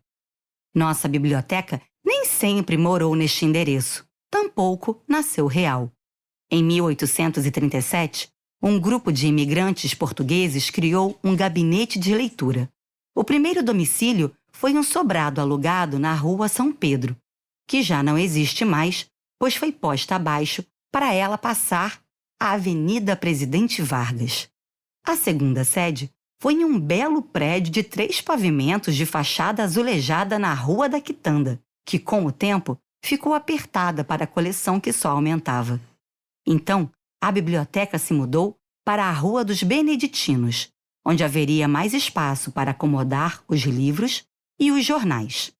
Nossa biblioteca nem sempre morou neste endereço, tampouco nasceu real. Em 1837, um grupo de imigrantes portugueses criou um gabinete de leitura. O primeiro domicílio foi um sobrado alugado na Rua São Pedro, que já não existe mais, pois foi posta abaixo para ela passar a Avenida Presidente Vargas. A segunda sede foi em um belo prédio de 3 pavimentos de fachada azulejada na Rua da Quitanda, que com o tempo ficou apertada para a coleção que só aumentava. Então, a biblioteca se mudou para a Rua dos Beneditinos, onde haveria mais espaço para acomodar os livros e os jornais.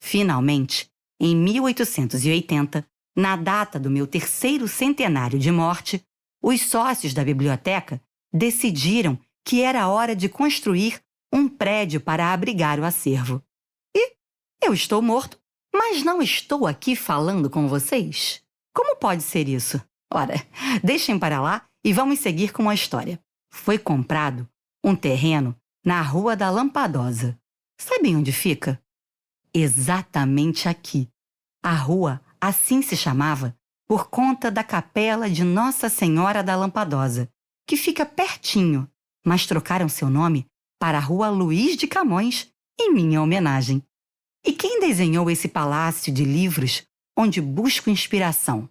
Finalmente, em 1880, na data do meu 3º centenário de morte, os sócios da biblioteca decidiram que era hora de construir um prédio para abrigar o acervo. E eu estou morto, mas não estou aqui falando com vocês? Como pode ser isso? Ora, deixem para lá e vamos seguir com a história. Foi comprado um terreno na Rua da Lampadosa. Sabem onde fica? Exatamente aqui, A rua assim se chamava por conta da capela de Nossa Senhora da Lampadosa, que fica pertinho, mas trocaram seu nome para a Rua Luís de Camões, em minha homenagem. E quem desenhou esse palácio de livros onde busco inspiração?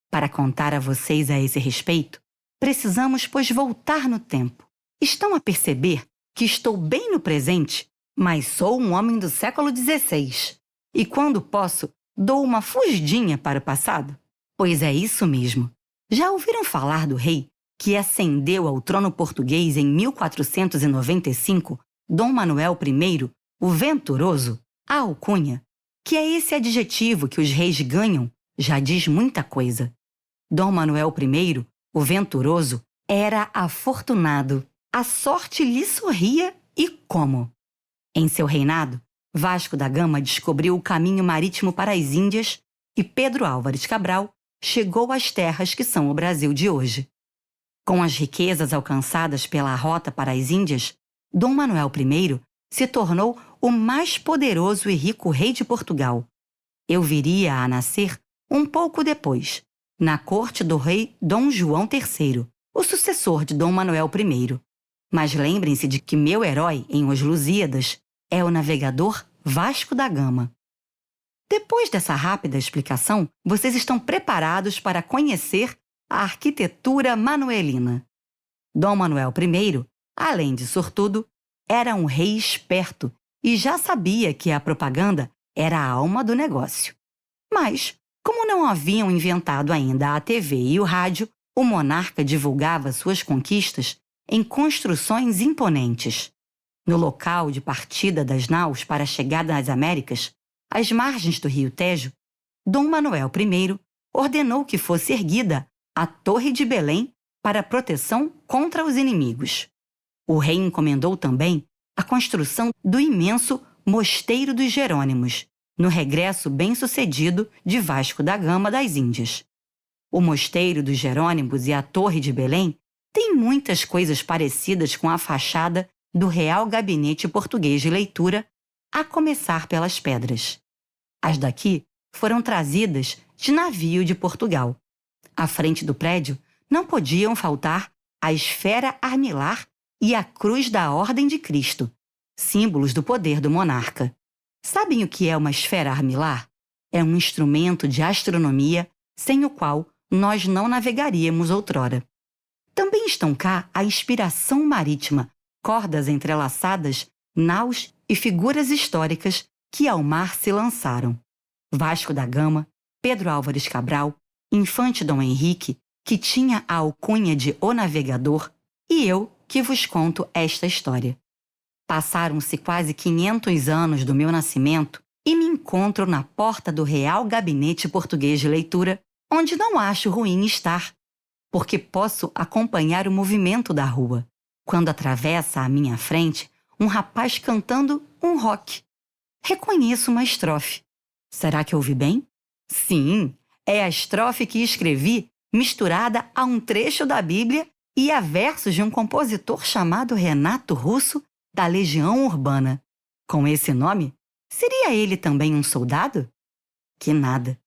Para contar a vocês a esse respeito, precisamos, pois, voltar no tempo. Estão a perceber que estou bem no presente, mas sou um homem do século XVI. E quando posso, dou uma fugidinha para o passado? Pois é isso mesmo. Já ouviram falar do rei que ascendeu ao trono português em 1495, Dom Manuel I, o Venturoso? A alcunha, que é esse adjetivo que os reis ganham, já diz muita coisa. Dom Manuel I, o Venturoso, era afortunado. A sorte lhe sorria e como? Em seu reinado, Vasco da Gama descobriu o caminho marítimo para as Índias e Pedro Álvares Cabral chegou às terras que são o Brasil de hoje. Com as riquezas alcançadas pela rota para as Índias, Dom Manuel I se tornou o mais poderoso e rico rei de Portugal. Eu viria a nascer um pouco depois, na corte do rei Dom João III, o sucessor de Dom Manuel I. Mas lembrem-se de que meu herói em Os Lusíadas é o navegador Vasco da Gama. Depois dessa rápida explicação, vocês estão preparados para conhecer a arquitetura manuelina. Dom Manuel I, além de sortudo, era um rei esperto e já sabia que a propaganda era a alma do negócio. Mas, como não haviam inventado ainda a TV e o rádio, o monarca divulgava suas conquistas em construções imponentes. No local de partida das naus para a chegada às Américas, às margens do rio Tejo, Dom Manuel I ordenou que fosse erguida a Torre de Belém para proteção contra os inimigos. O rei encomendou também a construção do imenso Mosteiro dos Jerônimos, no regresso bem-sucedido de Vasco da Gama das Índias. O Mosteiro dos Jerônimos e a Torre de Belém têm muitas coisas parecidas com a fachada do Real Gabinete Português de Leitura, a começar pelas pedras. As daqui foram trazidas de navio de Portugal. À frente do prédio não podiam faltar a esfera armilar e a cruz da Ordem de Cristo, símbolos do poder do monarca. Sabem o que é uma esfera armilar? É um instrumento de astronomia sem o qual nós não navegaríamos outrora. Também estão cá a inspiração marítima, cordas entrelaçadas, naus e figuras históricas que ao mar se lançaram. Vasco da Gama, Pedro Álvares Cabral, Infante Dom Henrique, que tinha a alcunha de O Navegador, e eu que vos conto esta história. Passaram-se quase 500 anos do meu nascimento e me encontro na porta do Real Gabinete Português de Leitura, onde não acho ruim estar, porque posso acompanhar o movimento da rua, quando atravessa à minha frente um rapaz cantando um rock. Reconheço uma estrofe. Será que ouvi bem? Sim, é a estrofe que escrevi misturada a um trecho da Bíblia e a versos de um compositor chamado Renato Russo, da Legião Urbana. Com esse nome, seria ele também um soldado? Que nada.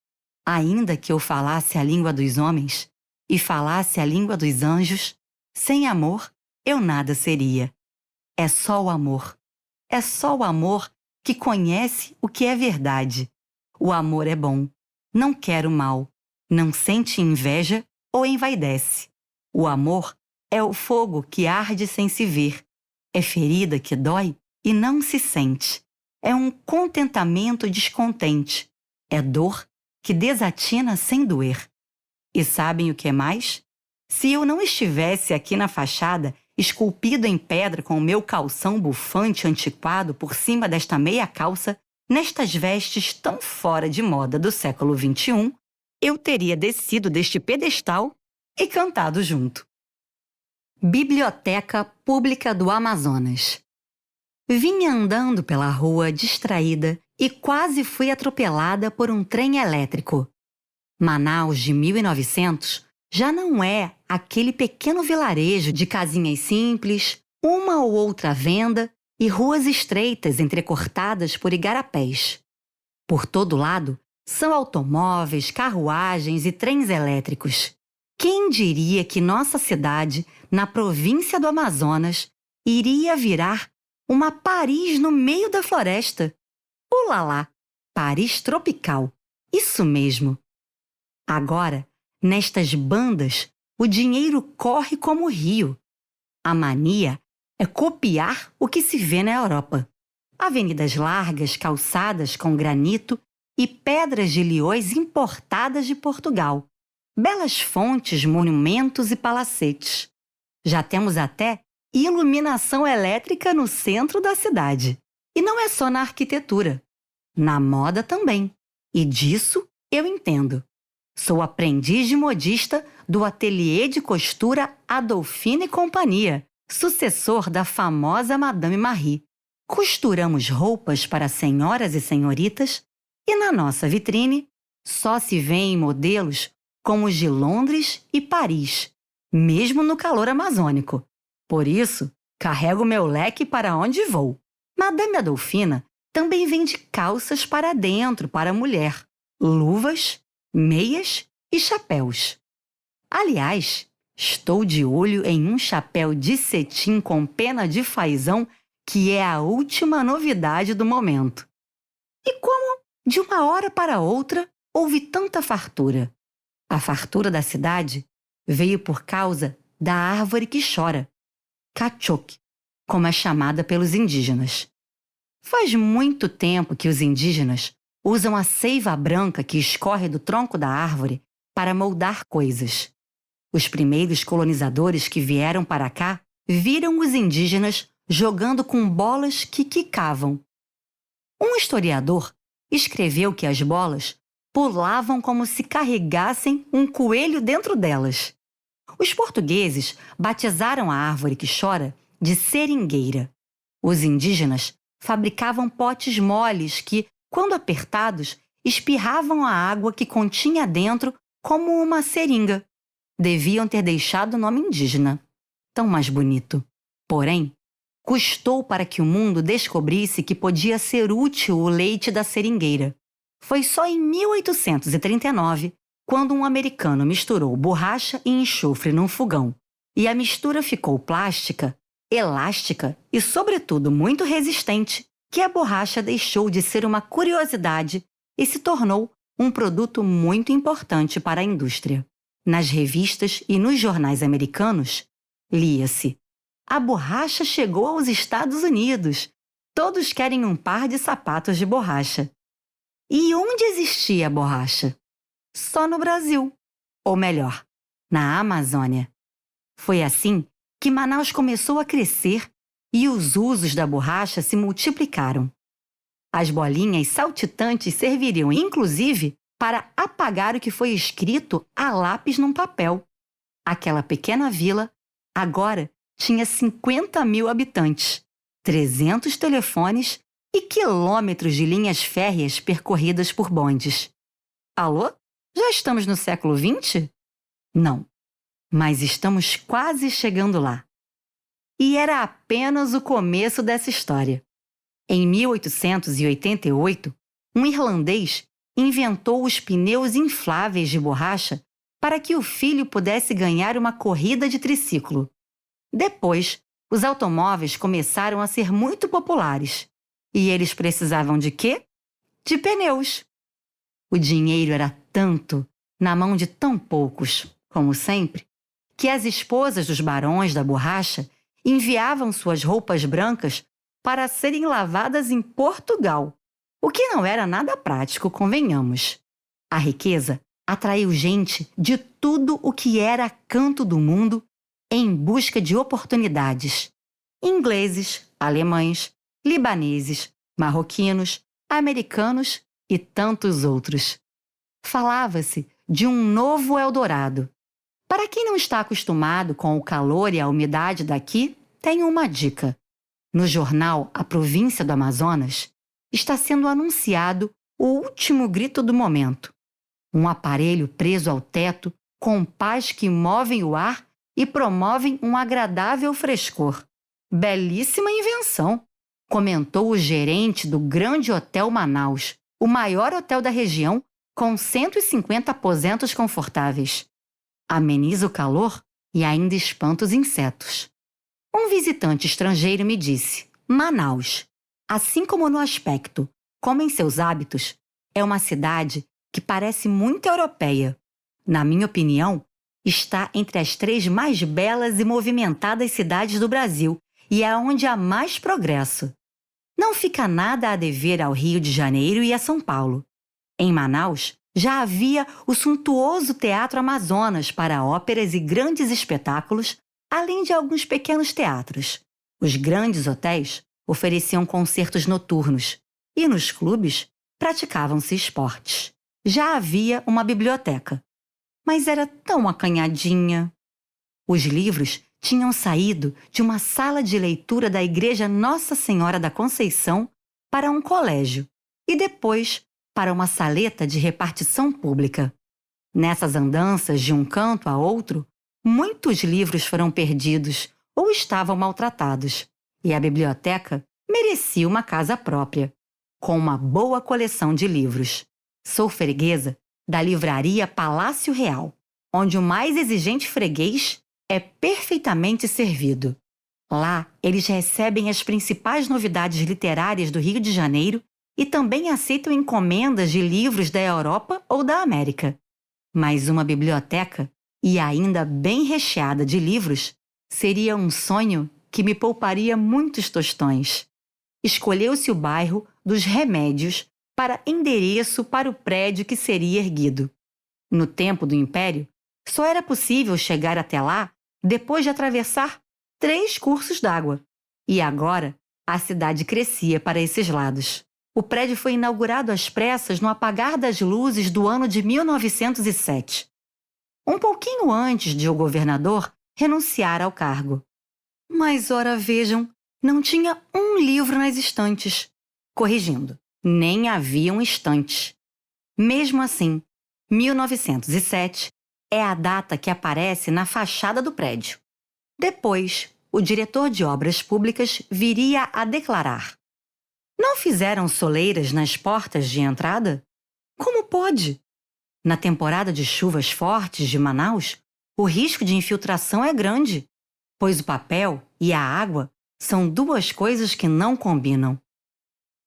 Ainda que eu falasse a língua dos homens e falasse a língua dos anjos, sem amor eu nada seria. É só o amor. É só o amor que conhece o que é verdade. O amor é bom, não quer o mal, não sente inveja ou envaidece. O amor é o fogo que arde sem se ver. É ferida que dói e não se sente. É um contentamento descontente. É dor que desatina sem doer. E sabem o que é mais? Se eu não estivesse aqui na fachada, esculpido em pedra com o meu calção bufante antiquado por cima desta meia calça, nestas vestes tão fora de moda do século XXI, eu teria descido deste pedestal e cantado junto. Biblioteca Pública do Amazonas. Vinha andando pela rua distraída e quase fui atropelada por um trem elétrico. Manaus de 1900 já não é aquele pequeno vilarejo de casinhas simples, uma ou outra venda e ruas estreitas entrecortadas por igarapés. Por todo lado, São automóveis, carruagens e trens elétricos. Quem diria que nossa cidade, na província do Amazonas, iria virar uma Paris no meio da floresta? Ulalá, Paris tropical, isso mesmo. Agora, nestas bandas, o dinheiro corre como rio. A mania é copiar o que se vê na Europa. Avenidas largas, calçadas com granito e pedras de Liois importadas de Portugal. Belas fontes, monumentos e palacetes. Já temos até iluminação elétrica no centro da cidade. E não é só na arquitetura. Na moda também. E disso eu entendo. Sou aprendiz de modista do ateliê de costura Adolfina e Companhia, sucessor da famosa Madame Marie. Costuramos roupas para senhoras e senhoritas e na nossa vitrine só se vêem modelos como os de Londres e Paris, mesmo no calor amazônico. Por isso, carrego meu leque para onde vou. Madame Adolfina também vende calças para dentro para mulher, luvas, meias e chapéus. Aliás, estou de olho em um chapéu de cetim com pena de fazão que é a última novidade do momento. E como, de uma hora para outra, houve tanta fartura? A fartura da cidade veio por causa da árvore que chora, cachoque, como é chamada pelos indígenas. Faz muito tempo que os indígenas usam a seiva branca que escorre do tronco da árvore para moldar coisas. Os primeiros colonizadores que vieram para cá viram os indígenas jogando com bolas que quicavam. Um historiador escreveu que as bolas pulavam como se carregassem um coelho dentro delas. Os portugueses batizaram a árvore que chora de seringueira. Os indígenas fabricavam potes moles que, quando apertados, espirravam a água que continha dentro como uma seringa. Deviam ter deixado o nome indígena. Tão mais bonito. Porém, custou para que o mundo descobrisse que podia ser útil o leite da seringueira. Foi só em 1839, quando um americano misturou borracha e enxofre num fogão, e a mistura ficou plástica, elástica e, sobretudo, muito resistente, que a borracha deixou de ser uma curiosidade e se tornou um produto muito importante para a indústria. Nas revistas e nos jornais americanos, lia-se: "A borracha chegou aos Estados Unidos. Todos querem um par de sapatos de borracha." E onde existia a borracha? Só no Brasil. Ou melhor, na Amazônia. Foi assim que Manaus começou a crescer e os usos da borracha se multiplicaram. As bolinhas saltitantes serviriam, inclusive, para apagar o que foi escrito a lápis num papel. Aquela pequena vila agora tinha 50.000 habitantes, 300 telefones e quilômetros de linhas férreas percorridas por bondes. Alô? Já estamos no século XX? Não, mas estamos quase chegando lá. E era apenas o começo dessa história. Em 1888, um irlandês inventou os pneus infláveis de borracha para que o filho pudesse ganhar uma corrida de triciclo. Depois, os automóveis começaram a ser muito populares. E eles precisavam de quê? De pneus. O dinheiro era tanto, na mão de tão poucos, como sempre, que as esposas dos barões da borracha enviavam suas roupas brancas para serem lavadas em Portugal, o que não era nada prático, convenhamos. A riqueza atraiu gente de tudo o que era canto do mundo em busca de oportunidades. Ingleses, alemães, libaneses, marroquinos, americanos e tantos outros. Falava-se de um novo Eldorado. Para quem não está acostumado com o calor e a umidade daqui, tenho uma dica. No jornal A Província do Amazonas, está sendo anunciado o último grito do momento. Um aparelho preso ao teto com pás que movem o ar e promovem um agradável frescor. Belíssima invenção, comentou o gerente do Grande Hotel Manaus, o maior hotel da região com 150 aposentos confortáveis. Ameniza o calor e ainda espanta os insetos. Um visitante estrangeiro me disse: Manaus, assim como no aspecto, como em seus hábitos, é uma cidade que parece muito europeia. Na minha opinião, está entre as 3 mais belas e movimentadas cidades do Brasil e é onde há mais progresso. Não fica nada a dever ao Rio de Janeiro e a São Paulo. Em Manaus, já havia o suntuoso Teatro Amazonas para óperas e grandes espetáculos, além de alguns pequenos teatros. Os grandes hotéis ofereciam concertos noturnos e nos clubes praticavam-se esportes. Já havia uma biblioteca, mas era tão acanhadinha. Os livros tinham saído de uma sala de leitura da Igreja Nossa Senhora da Conceição para um colégio e depois para uma saleta de repartição pública. Nessas andanças de um canto a outro, muitos livros foram perdidos ou estavam maltratados, e a biblioteca merecia uma casa própria, com uma boa coleção de livros. Sou freguesa da livraria Palácio Real, onde o mais exigente freguês é perfeitamente servido. Lá, eles recebem as principais novidades literárias do Rio de Janeiro e também aceitam encomendas de livros da Europa ou da América. Mas uma biblioteca, e ainda bem recheada de livros, seria um sonho que me pouparia muitos tostões. Escolheu-se o bairro dos Remédios para endereço para o prédio que seria erguido. No tempo do Império, só era possível chegar até lá depois de atravessar 3 cursos d'água. E agora, a cidade crescia para esses lados. O prédio foi inaugurado às pressas no apagar das luzes do ano de 1907. Um pouquinho antes de o governador renunciar ao cargo. Mas, ora vejam, não tinha um livro nas estantes. Corrigindo, nem haviam estantes. Mesmo assim, 1907 é a data que aparece na fachada do prédio. Depois, o diretor de obras públicas viria a declarar: não fizeram soleiras nas portas de entrada? Como pode? Na temporada de chuvas fortes de Manaus, o risco de infiltração é grande, pois o papel e a água são 2 coisas que não combinam.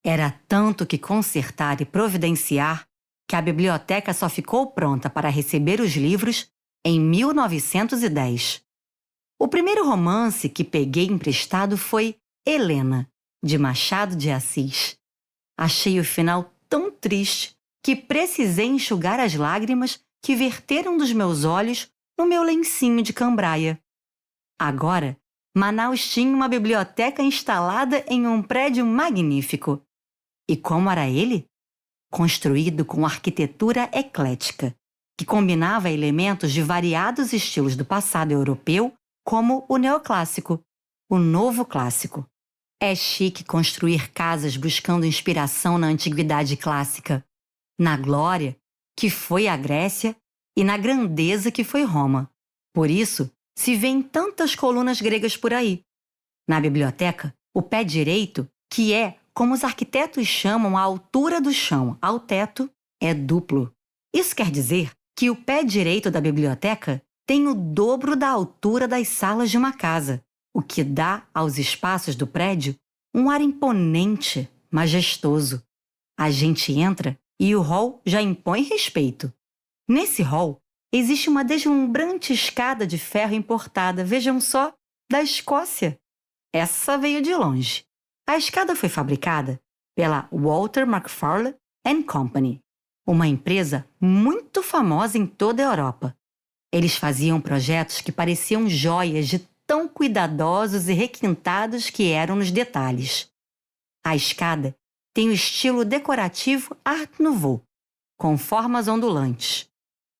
Era tanto que consertar e providenciar que a biblioteca só ficou pronta para receber os livros em 1910. O primeiro romance que peguei emprestado foi Helena, de Machado de Assis. Achei o final tão triste que precisei enxugar as lágrimas que verteram dos meus olhos no meu lencinho de cambraia. Agora, Manaus tinha uma biblioteca instalada em um prédio magnífico. E como era ele? Construído com arquitetura eclética, que combinava elementos de variados estilos do passado europeu, como o neoclássico, o novo clássico. É chique construir casas buscando inspiração na antiguidade clássica, na glória, que foi a Grécia, e na grandeza que foi Roma. Por isso, se vêem tantas colunas gregas por aí. Na biblioteca, o pé direito, que é, como os arquitetos chamam, a altura do chão ao teto, é duplo. Isso quer dizer que o pé direito da biblioteca tem o dobro da altura das salas de uma casa, o que dá aos espaços do prédio um ar imponente, majestoso. A gente entra e o hall já impõe respeito. Nesse hall, existe uma deslumbrante escada de ferro importada, vejam só, da Escócia. Essa veio de longe. A escada foi fabricada pela Walter Macfarlane Company, uma empresa muito famosa em toda a Europa. Eles faziam projetos que pareciam joias de tão cuidadosos e requintados que eram nos detalhes. A escada tem o estilo decorativo Art Nouveau, com formas ondulantes.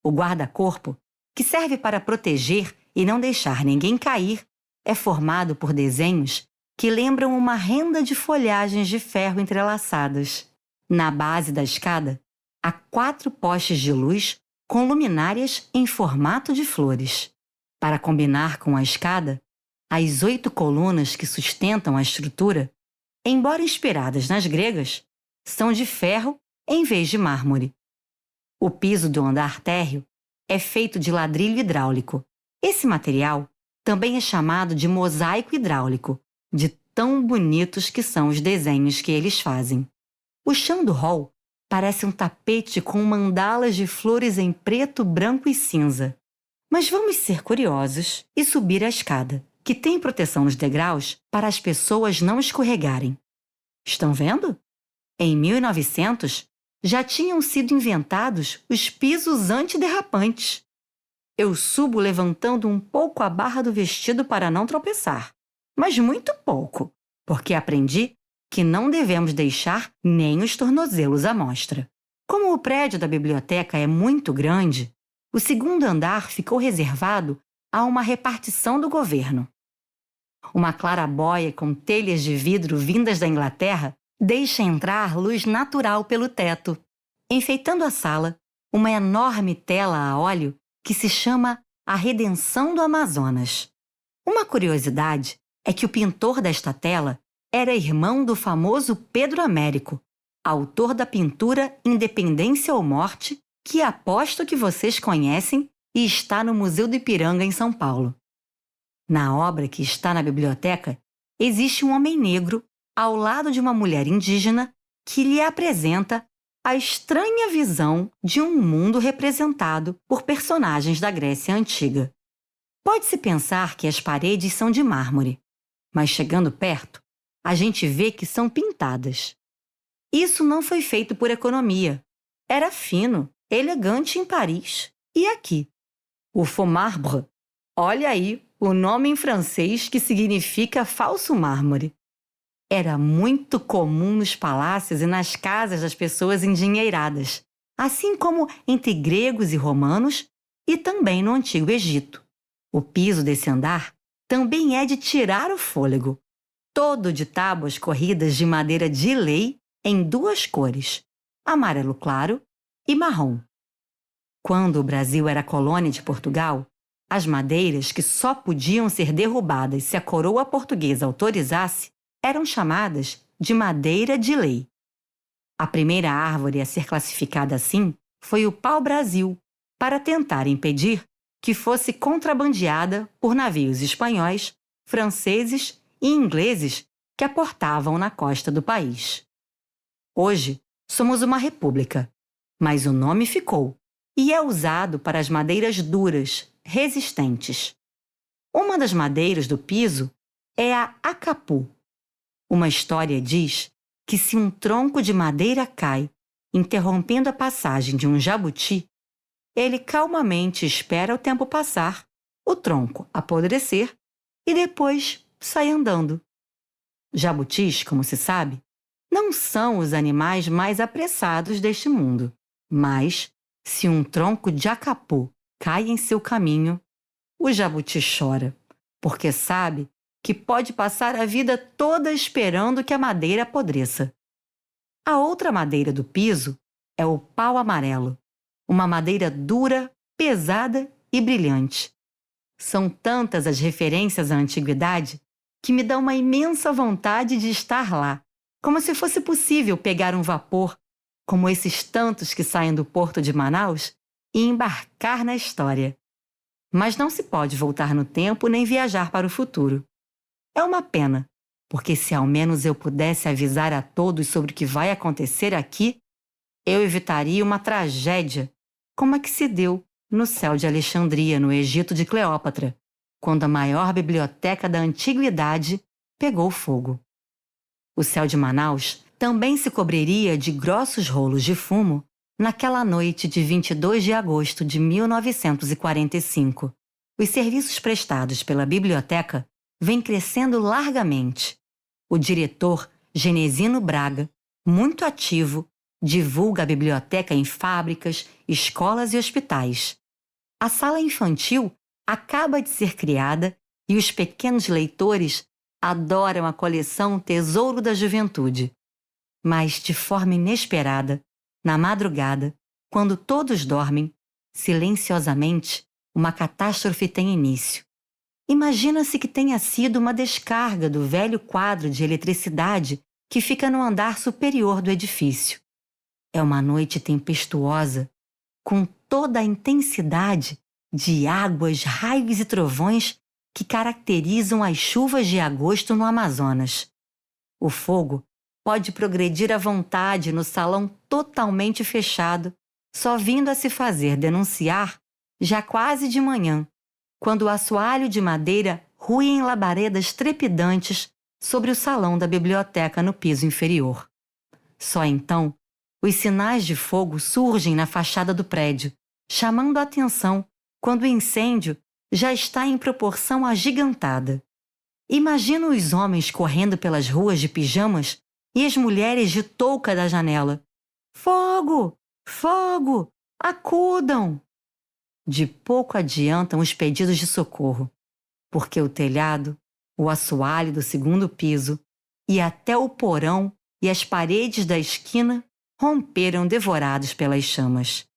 O guarda-corpo, que serve para proteger e não deixar ninguém cair, é formado por desenhos que lembram uma renda de folhagens de ferro entrelaçadas. Na base da escada, há 4 postes de luz com luminárias em formato de flores. Para combinar com a escada, as 8 colunas que sustentam a estrutura, embora inspiradas nas gregas, são de ferro em vez de mármore. O piso do andar térreo é feito de ladrilho hidráulico. Esse material também é chamado de mosaico hidráulico, de tão bonitos que são os desenhos que eles fazem. O chão do hall parece um tapete com mandalas de flores em preto, branco e cinza. Mas vamos ser curiosos e subir a escada, que tem proteção nos degraus para as pessoas não escorregarem. Estão vendo? Em 1900, já tinham sido inventados os pisos antiderrapantes. Eu subo levantando um pouco a barra do vestido para não tropeçar, mas muito pouco, porque aprendi que não devemos deixar nem os tornozelos à mostra. Como o prédio da biblioteca é muito grande, o segundo andar ficou reservado a uma repartição do governo. Uma claraboia com telhas de vidro vindas da Inglaterra deixa entrar luz natural pelo teto, enfeitando a sala uma enorme tela a óleo que se chama A Redenção do Amazonas. Uma curiosidade é que o pintor desta tela era irmão do famoso Pedro Américo, autor da pintura Independência ou Morte, que aposto que vocês conhecem e está no Museu do Ipiranga, em São Paulo. Na obra que está na biblioteca, existe um homem negro ao lado de uma mulher indígena que lhe apresenta a estranha visão de um mundo representado por personagens da Grécia Antiga. Pode-se pensar que as paredes são de mármore, mas chegando perto, a gente vê que são pintadas. Isso não foi feito por economia. Era fino, elegante em Paris. E aqui? O faux marbre. Olha aí o nome em francês que significa falso mármore. Era muito comum nos palácios e nas casas das pessoas endinheiradas, assim como entre gregos e romanos e também no Antigo Egito. O piso desse andar também é de tirar o fôlego, todo de tábuas corridas de madeira de lei em duas cores, amarelo claro e marrom. Quando o Brasil era colônia de Portugal, as madeiras que só podiam ser derrubadas se a coroa portuguesa autorizasse eram chamadas de madeira de lei. A primeira árvore a ser classificada assim foi o pau-brasil, para tentar impedir que fosse contrabandeada por navios espanhóis, franceses e ingleses que aportavam na costa do país. Hoje, somos uma república, mas o nome ficou e é usado para as madeiras duras, resistentes. Uma das madeiras do piso é a acapu. Uma história diz que se um tronco de madeira cai, interrompendo a passagem de um jabuti, ele calmamente espera o tempo passar, o tronco apodrecer e depois sai andando. Jabutis, como se sabe, não são os animais mais apressados deste mundo, mas se um tronco de acapu cai em seu caminho, o jabuti chora, porque sabe que pode passar a vida toda esperando que a madeira apodreça. A outra madeira do piso é o pau amarelo, uma madeira dura, pesada e brilhante. São tantas as referências à antiguidade que me dá uma imensa vontade de estar lá, como se fosse possível pegar um vapor, como esses tantos que saem do porto de Manaus, e embarcar na história. Mas não se pode voltar no tempo nem viajar para o futuro. É uma pena, porque se ao menos eu pudesse avisar a todos sobre o que vai acontecer aqui, eu evitaria uma tragédia, como a que se deu no céu de Alexandria, no Egito de Cleópatra, quando a maior biblioteca da antiguidade pegou fogo. O céu de Manaus também se cobriria de grossos rolos de fumo naquela noite de 22 de agosto de 1945. Os serviços prestados pela biblioteca vêm crescendo largamente. O diretor Genesino Braga, muito ativo, divulga a biblioteca em fábricas, escolas e hospitais. A sala infantil acaba de ser criada e os pequenos leitores adoram a coleção Tesouro da Juventude. Mas, de forma inesperada, na madrugada, quando todos dormem, silenciosamente, uma catástrofe tem início. Imagina-se que tenha sido uma descarga do velho quadro de eletricidade que fica no andar superior do edifício. É uma noite tempestuosa com toda a intensidade de águas, raios e trovões que caracterizam as chuvas de agosto no Amazonas. O fogo pode progredir à vontade no salão totalmente fechado, só vindo a se fazer denunciar já quase de manhã, quando o assoalho de madeira rui em labaredas trepidantes sobre o salão da biblioteca no piso inferior. Só então, os sinais de fogo surgem na fachada do prédio, chamando a atenção quando o incêndio já está em proporção agigantada. Imagina os homens correndo pelas ruas de pijamas e as mulheres de touca da janela. Fogo! Fogo! Acudam! De pouco adiantam os pedidos de socorro, porque o telhado, o assoalho do segundo piso e até o porão e as paredes da esquina romperam devorados pelas chamas.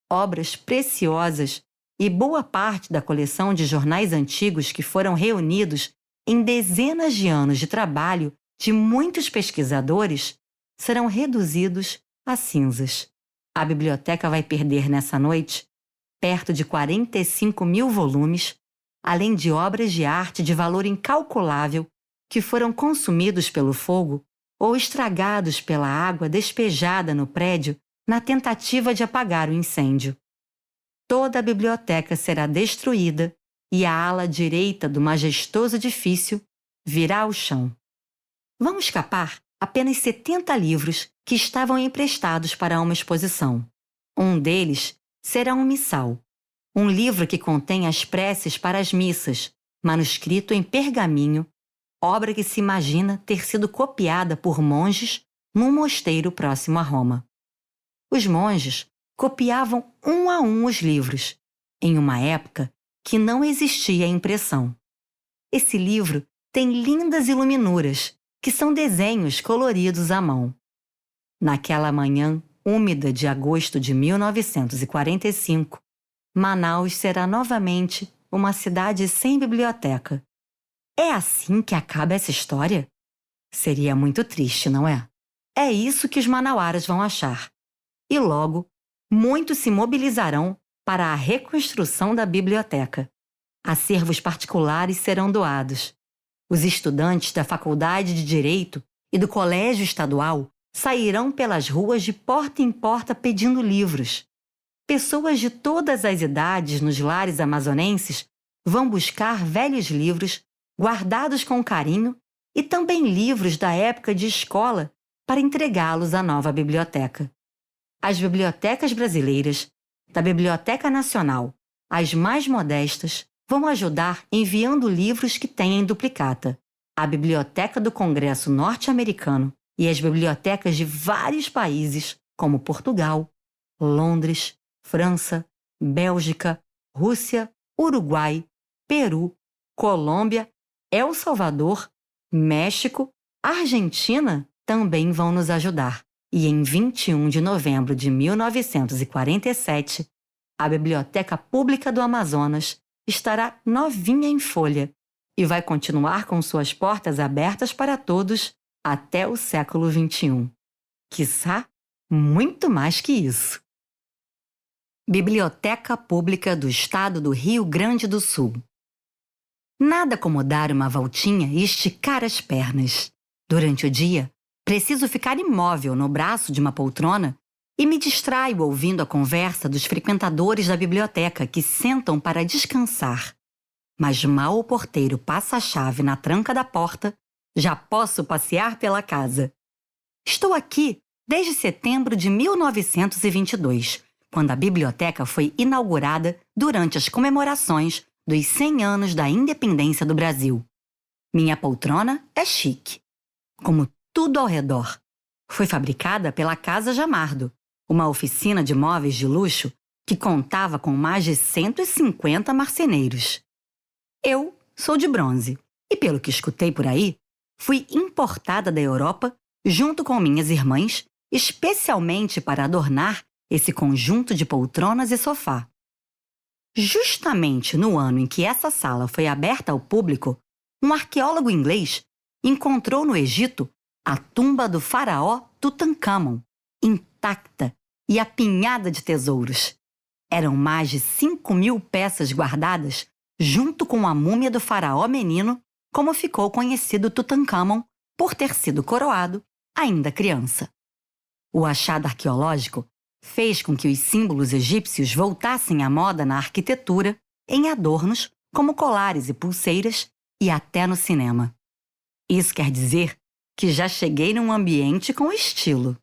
Obras preciosas e boa parte da coleção de jornais antigos que foram reunidos em dezenas de anos de trabalho de muitos pesquisadores serão reduzidos a cinzas. A biblioteca vai perder nessa noite perto de 45 mil volumes, além de obras de arte de valor incalculável que foram consumidos pelo fogo ou estragados pela água despejada no prédio na tentativa de apagar o incêndio. Toda a biblioteca será destruída e a ala direita do majestoso edifício virá ao chão. Vão escapar apenas 70 livros que estavam emprestados para uma exposição. Um deles será um missal, um livro que contém as preces para as missas, manuscrito em pergaminho, obra que se imagina ter sido copiada por monges num mosteiro próximo a Roma. Os monges copiavam um a um os livros, em uma época que não existia impressão. Esse livro tem lindas iluminuras, que são desenhos coloridos à mão. Naquela manhã úmida de agosto de 1945, Manaus será novamente uma cidade sem biblioteca. É assim que acaba essa história? Seria muito triste, não é? É isso que os manauaras vão achar. E logo, muitos se mobilizarão para a reconstrução da biblioteca. Acervos particulares serão doados. Os estudantes da Faculdade de Direito e do Colégio Estadual sairão pelas ruas de porta em porta pedindo livros. Pessoas de todas as idades nos lares amazonenses vão buscar velhos livros guardados com carinho e também livros da época de escola para entregá-los à nova biblioteca. As bibliotecas brasileiras, da Biblioteca Nacional, as mais modestas, vão ajudar enviando livros que têm em duplicata. A Biblioteca do Congresso Norte-Americano e as bibliotecas de vários países, como Portugal, Londres, França, Bélgica, Rússia, Uruguai, Peru, Colômbia, El Salvador, México, Argentina também vão nos ajudar. E em 21 de novembro de 1947, a Biblioteca Pública do Amazonas estará novinha em folha e vai continuar com suas portas abertas para todos até o século XXI. Quiçá, muito mais que isso. Biblioteca Pública do Estado do Rio Grande do Sul. Nada como dar uma voltinha e esticar as pernas. Durante o dia, preciso ficar imóvel no braço de uma poltrona e me distraio ouvindo a conversa dos frequentadores da biblioteca que sentam para descansar. Mas mal o porteiro passa a chave na tranca da porta, já posso passear pela casa. Estou aqui desde setembro de 1922, quando a biblioteca foi inaugurada durante as comemorações dos 100 anos da independência do Brasil. Minha poltrona é chique, como tudo ao redor. Foi fabricada pela Casa Jamardo, uma oficina de móveis de luxo que contava com mais de 150 marceneiros. Eu sou de bronze e, pelo que escutei por aí, fui importada da Europa junto com minhas irmãs, especialmente para adornar esse conjunto de poltronas e sofá. Justamente no ano em que essa sala foi aberta ao público, um arqueólogo inglês encontrou no Egito a tumba do faraó Tutancâmon, intacta e apinhada de tesouros. Eram mais de 5.000 peças guardadas junto com a múmia do faraó menino, como ficou conhecido Tutancâmon por ter sido coroado ainda criança. O achado arqueológico fez com que os símbolos egípcios voltassem à moda na arquitetura, em adornos como colares e pulseiras e até no cinema. Isso quer dizer que já cheguei num ambiente com estilo.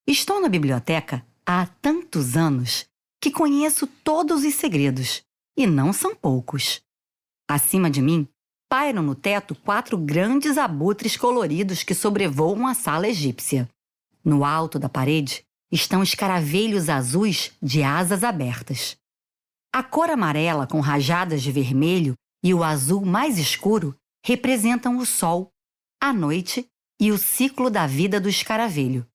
Estou na biblioteca há tantos anos que conheço todos os segredos, e não são poucos. Acima de mim, pairam no teto 4 grandes abutres coloridos que sobrevoam a sala egípcia. No alto da parede estão escaravelhos azuis de asas abertas. A cor amarela com rajadas de vermelho e o azul mais escuro representam o sol, a noite e o ciclo da vida do escaravelho.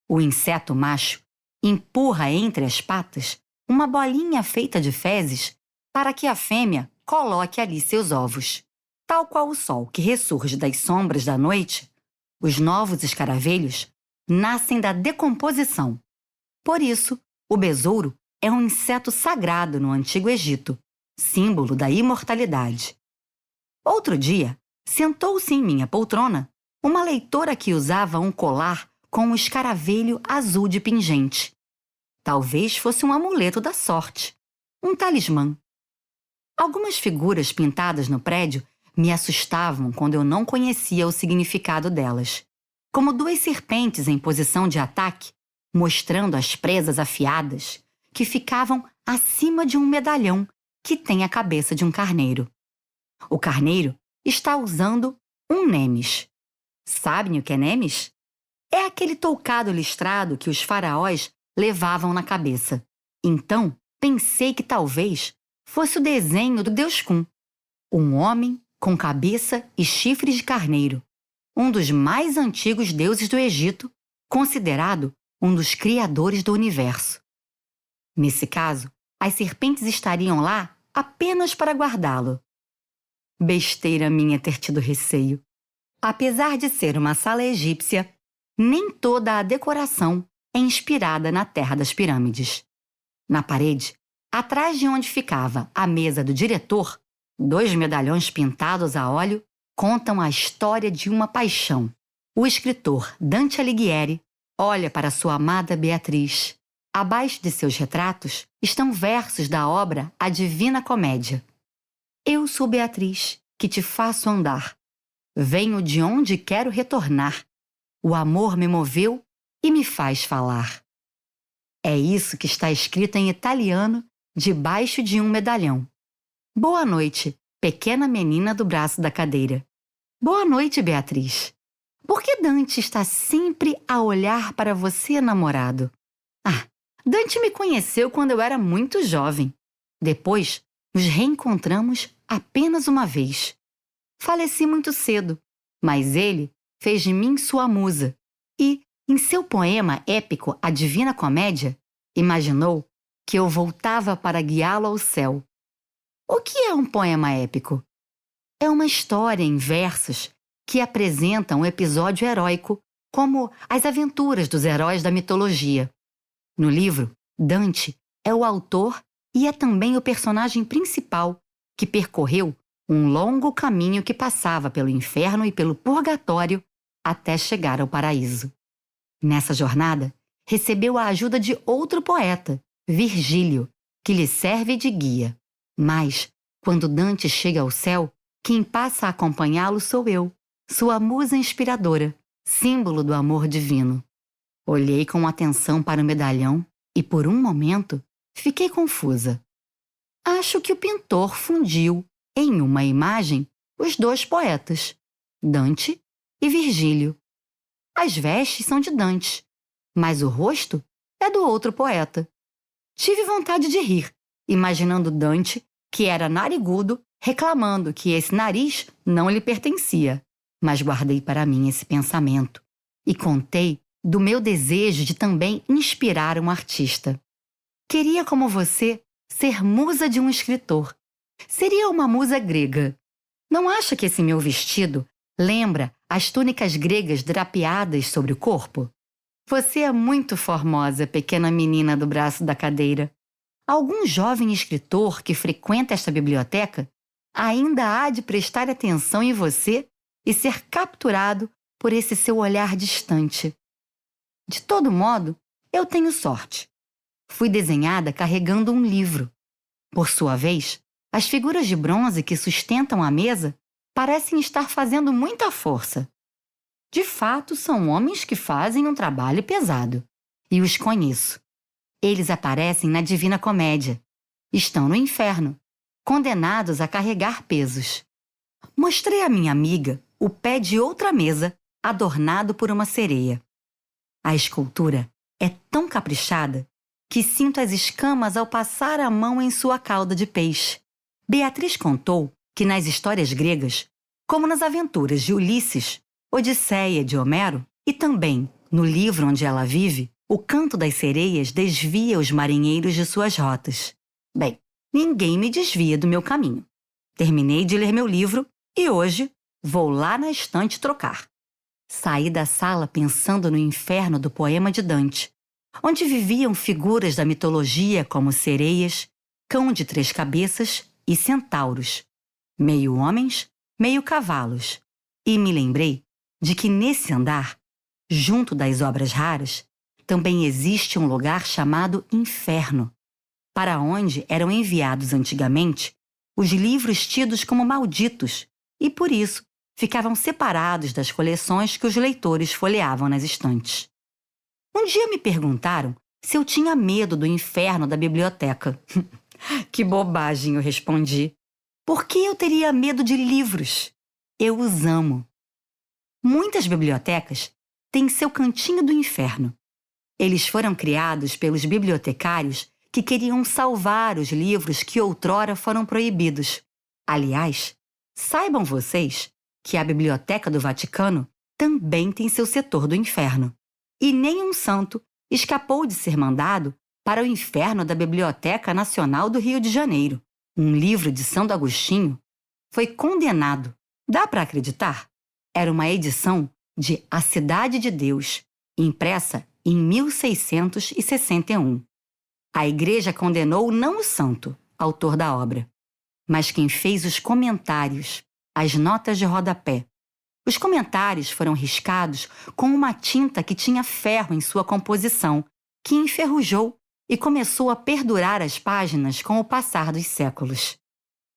O inseto macho empurra entre as patas uma bolinha feita de fezes para que a fêmea coloque ali seus ovos. Tal qual o sol que ressurge das sombras da noite, os novos escaravelhos nascem da decomposição. Por isso, o besouro é um inseto sagrado no Antigo Egito, símbolo da imortalidade. Outro dia, sentou-se em minha poltrona uma leitora que usava um colar com um escaravelho azul de pingente. Talvez fosse um amuleto da sorte, um talismã. Algumas figuras pintadas no prédio me assustavam quando eu não conhecia o significado delas, como 2 serpentes em posição de ataque, mostrando as presas afiadas que ficavam acima de um medalhão que tem a cabeça de um carneiro. O carneiro está usando um nemes. Sabem o que é nemes? É aquele toucado listrado que os faraós levavam na cabeça. Então, pensei que talvez fosse o desenho do deus Kun, um homem com cabeça e chifres de carneiro, um dos mais antigos deuses do Egito, considerado um dos criadores do universo. Nesse caso, as serpentes estariam lá apenas para guardá-lo. Besteira minha ter tido receio. Apesar de ser uma sala egípcia, nem toda a decoração é inspirada na Terra das Pirâmides. Na parede, atrás de onde ficava a mesa do diretor, 2 medalhões pintados a óleo contam a história de uma paixão. O escritor Dante Alighieri olha para sua amada Beatriz. Abaixo de seus retratos estão versos da obra A Divina Comédia. Eu sou Beatriz, que te faço andar. Venho de onde quero retornar. O amor me moveu e me faz falar. É isso que está escrito em italiano debaixo de um medalhão. Boa noite, pequena menina do braço da cadeira. Boa noite, Beatriz. Por que Dante está sempre a olhar para você, namorado? Ah, Dante me conheceu quando eu era muito jovem. Depois, nos reencontramos apenas uma vez. Faleci muito cedo, mas ele fez de mim sua musa e, em seu poema épico A Divina Comédia, imaginou que eu voltava para guiá-lo ao céu. O que é um poema épico? É uma história em versos que apresenta um episódio heróico, como as aventuras dos heróis da mitologia. No livro, Dante é o autor e é também o personagem principal, que percorreu um longo caminho que passava pelo inferno e pelo purgatório até chegar ao paraíso. Nessa jornada, recebeu a ajuda de outro poeta, Virgílio, que lhe serve de guia. Mas, quando Dante chega ao céu, quem passa a acompanhá-lo sou eu, sua musa inspiradora, símbolo do amor divino. Olhei com atenção para o medalhão e, por um momento, fiquei confusa. Acho que o pintor fundiu, em uma imagem, os 2 poetas, Dante e Virgílio. As vestes são de Dante, mas o rosto é do outro poeta. Tive vontade de rir, imaginando Dante, que era narigudo, reclamando que esse nariz não lhe pertencia. Mas guardei para mim esse pensamento e contei do meu desejo de também inspirar um artista. Queria, como você, ser musa de um escritor. Seria uma musa grega. Não acha que esse meu vestido lembra as túnicas gregas drapeadas sobre o corpo? Você é muito formosa, pequena menina do braço da cadeira. Algum jovem escritor que frequenta esta biblioteca ainda há de prestar atenção em você e ser capturado por esse seu olhar distante. De todo modo, eu tenho sorte. Fui desenhada carregando um livro. Por sua vez, as figuras de bronze que sustentam a mesa parecem estar fazendo muita força. De fato, são homens que fazem um trabalho pesado. E os conheço. Eles aparecem na Divina Comédia. Estão no inferno, condenados a carregar pesos. Mostrei à minha amiga o pé de outra mesa, adornado por uma sereia. A escultura é tão caprichada que sinto as escamas ao passar a mão em sua cauda de peixe. Beatriz contou que nas histórias gregas, como nas aventuras de Ulisses, Odisseia de Homero, e também no livro onde ela vive, o canto das sereias desvia os marinheiros de suas rotas. Bem, ninguém me desvia do meu caminho. Terminei de ler meu livro e hoje vou lá na estante trocar. Saí da sala pensando no inferno do poema de Dante, onde viviam figuras da mitologia como sereias, cão de 3 cabeças e centauros, meio homens, meio cavalos. E me lembrei de que nesse andar, junto das obras raras, também existe um lugar chamado inferno, para onde eram enviados antigamente os livros tidos como malditos e, por isso, ficavam separados das coleções que os leitores folheavam nas estantes. Um dia me perguntaram se eu tinha medo do inferno da biblioteca. Que bobagem, eu respondi. Por que eu teria medo de livros? Eu os amo. Muitas bibliotecas têm seu cantinho do inferno. Eles foram criados pelos bibliotecários que queriam salvar os livros que outrora foram proibidos. Aliás, saibam vocês que a Biblioteca do Vaticano também tem seu setor do inferno. E nenhum santo escapou de ser mandado para o inferno da Biblioteca Nacional do Rio de Janeiro. Um livro de Santo Agostinho foi condenado. Dá para acreditar? Era uma edição de A Cidade de Deus, impressa em 1661. A Igreja condenou não o santo, autor da obra, mas quem fez os comentários, as notas de rodapé. Os comentários foram riscados com uma tinta que tinha ferro em sua composição, que enferrujou e começou a perdurar as páginas com o passar dos séculos.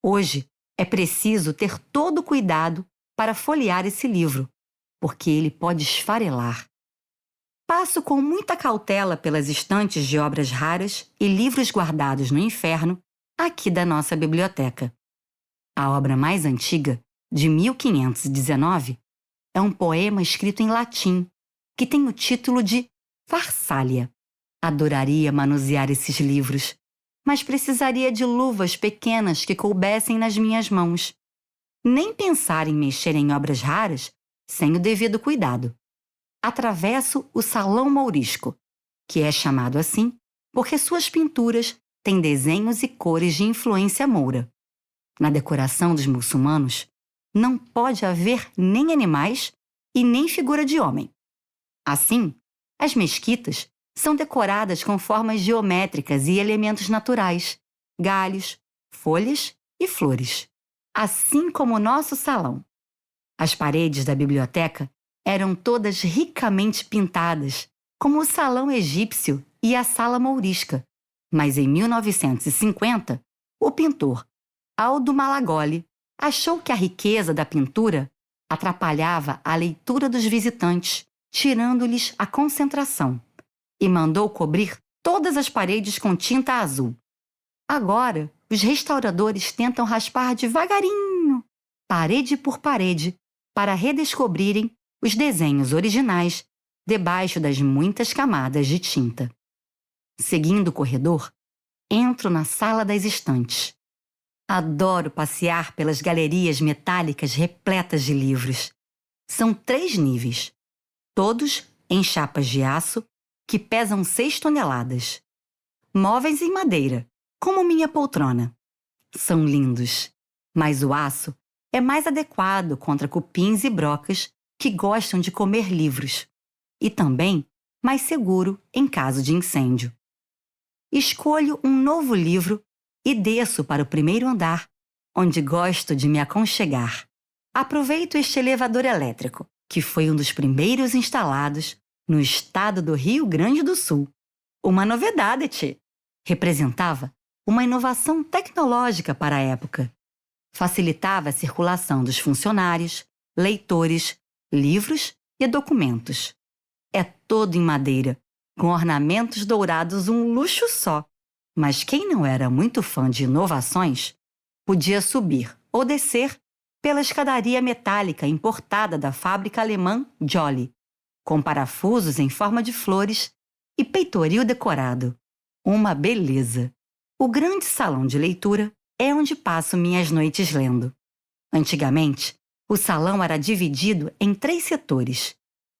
Hoje, é preciso ter todo cuidado para folhear esse livro, porque ele pode esfarelar. Passo com muita cautela pelas estantes de obras raras e livros guardados no inferno aqui da nossa biblioteca. A obra mais antiga, de 1519, é um poema escrito em latim, que tem o título de Farsália. Adoraria manusear esses livros, mas precisaria de luvas pequenas que coubessem nas minhas mãos. Nem pensar em mexer em obras raras sem o devido cuidado. Atravesso o Salão Mourisco, que é chamado assim porque suas pinturas têm desenhos e cores de influência moura. Na decoração dos muçulmanos, não pode haver nem animais e nem figura de homem. Assim, as mesquitas são decoradas com formas geométricas e elementos naturais, galhos, folhas e flores, assim como o nosso salão. As paredes da biblioteca eram todas ricamente pintadas, como o salão egípcio e a sala mourisca. Mas em 1950, o pintor Aldo Malagoli achou que a riqueza da pintura atrapalhava a leitura dos visitantes, tirando-lhes a concentração, e mandou cobrir todas as paredes com tinta azul. Agora, os restauradores tentam raspar devagarinho, parede por parede, para redescobrirem os desenhos originais debaixo das muitas camadas de tinta. Seguindo o corredor, entro na sala das estantes. Adoro passear pelas galerias metálicas repletas de livros. São 3 níveis, todos em chapas de aço que pesam 6 toneladas. Móveis em madeira, como minha poltrona. São lindos, mas o aço é mais adequado contra cupins e brocas que gostam de comer livros. E também mais seguro em caso de incêndio. Escolho um novo livro e desço para o primeiro andar, onde gosto de me aconchegar. Aproveito este elevador elétrico, que foi um dos primeiros instalados no estado do Rio Grande do Sul. Uma novidade, tchê! Representava uma inovação tecnológica para a época. Facilitava a circulação dos funcionários, leitores, livros e documentos. É todo em madeira, com ornamentos dourados, um luxo só. Mas quem não era muito fã de inovações podia subir ou descer pela escadaria metálica importada da fábrica alemã Jolly, com parafusos em forma de flores e peitoril decorado. Uma beleza! O grande salão de leitura é onde passo minhas noites lendo. Antigamente, o salão era dividido em 3 setores,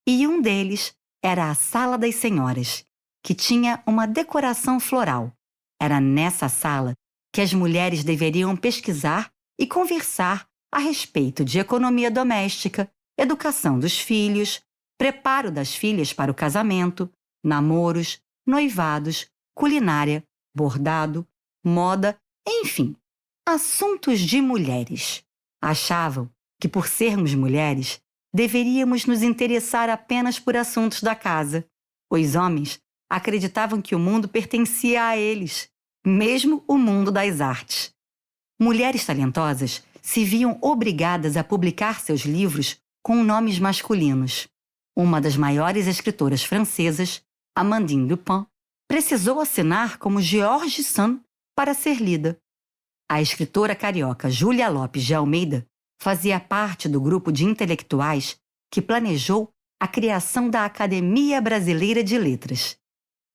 e um deles era a Sala das Senhoras, que tinha uma decoração floral. Era nessa sala que as mulheres deveriam pesquisar e conversar a respeito de economia doméstica, educação dos filhos, preparo das filhas para o casamento, namoros, noivados, culinária, bordado, moda, enfim, assuntos de mulheres. Achavam que, por sermos mulheres, deveríamos nos interessar apenas por assuntos da casa. Os homens acreditavam que o mundo pertencia a eles, mesmo o mundo das artes. Mulheres talentosas se viam obrigadas a publicar seus livros com nomes masculinos. Uma das maiores escritoras francesas, Amandine Dupin, precisou assinar como George Sand para ser lida. A escritora carioca Júlia Lopes de Almeida fazia parte do grupo de intelectuais que planejou a criação da Academia Brasileira de Letras.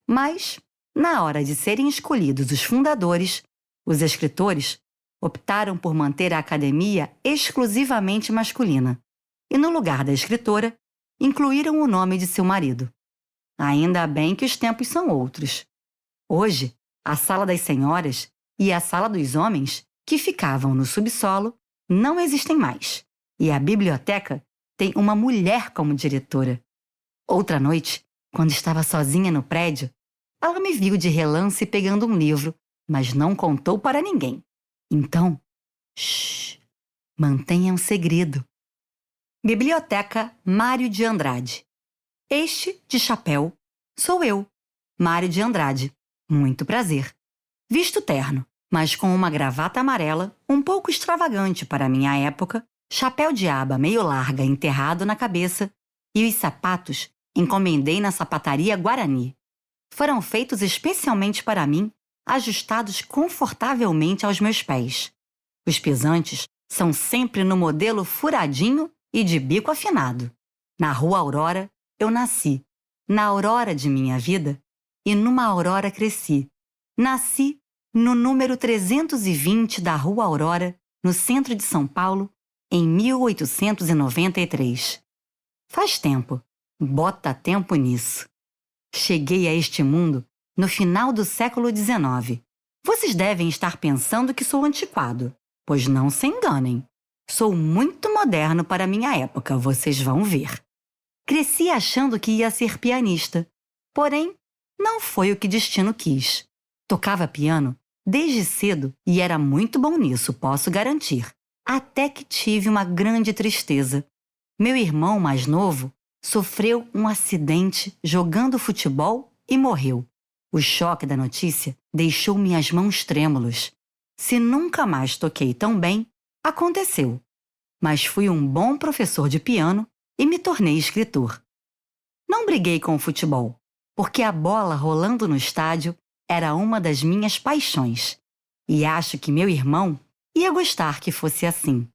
Mas, na hora de serem escolhidos os fundadores, os escritores optaram por manter a academia exclusivamente masculina e, no lugar da escritora, incluíram o nome de seu marido. Ainda bem que os tempos são outros. Hoje, a Sala das Senhoras e a Sala dos Homens, que ficavam no subsolo, não existem mais, e a biblioteca tem uma mulher como diretora. Outra noite, quando estava sozinha no prédio, ela me viu de relance pegando um livro, mas não contou para ninguém. Então, shh, mantenha um segredo. Biblioteca Mário de Andrade. Este, de chapéu, sou eu, Mário de Andrade. Muito prazer. Visto terno, mas com uma gravata amarela, um pouco extravagante para minha época, chapéu de aba meio larga enterrado na cabeça e os sapatos encomendei na sapataria Guarani. Foram feitos especialmente para mim, ajustados confortavelmente aos meus pés. Os pisantes são sempre no modelo furadinho e de bico afinado. Na Rua Aurora, eu nasci. Na aurora de minha vida, e numa aurora cresci. Nasci no número 320 da Rua Aurora, no centro de São Paulo, em 1893. Faz tempo, bota tempo nisso. Cheguei a este mundo no final do século XIX. Vocês devem estar pensando que sou antiquado, pois não se enganem. Sou muito moderno para minha época, vocês vão ver. Cresci achando que ia ser pianista, porém, não foi o que destino quis. Tocava piano desde cedo e era muito bom nisso, posso garantir. Até que tive uma grande tristeza. Meu irmão mais novo sofreu um acidente jogando futebol e morreu. O choque da notícia deixou minhas mãos trêmulas. Se nunca mais toquei tão bem, aconteceu. Mas fui um bom professor de piano e me tornei escritor. Não briguei com o futebol, porque a bola rolando no estádio era uma das minhas paixões. E acho que meu irmão ia gostar que fosse assim.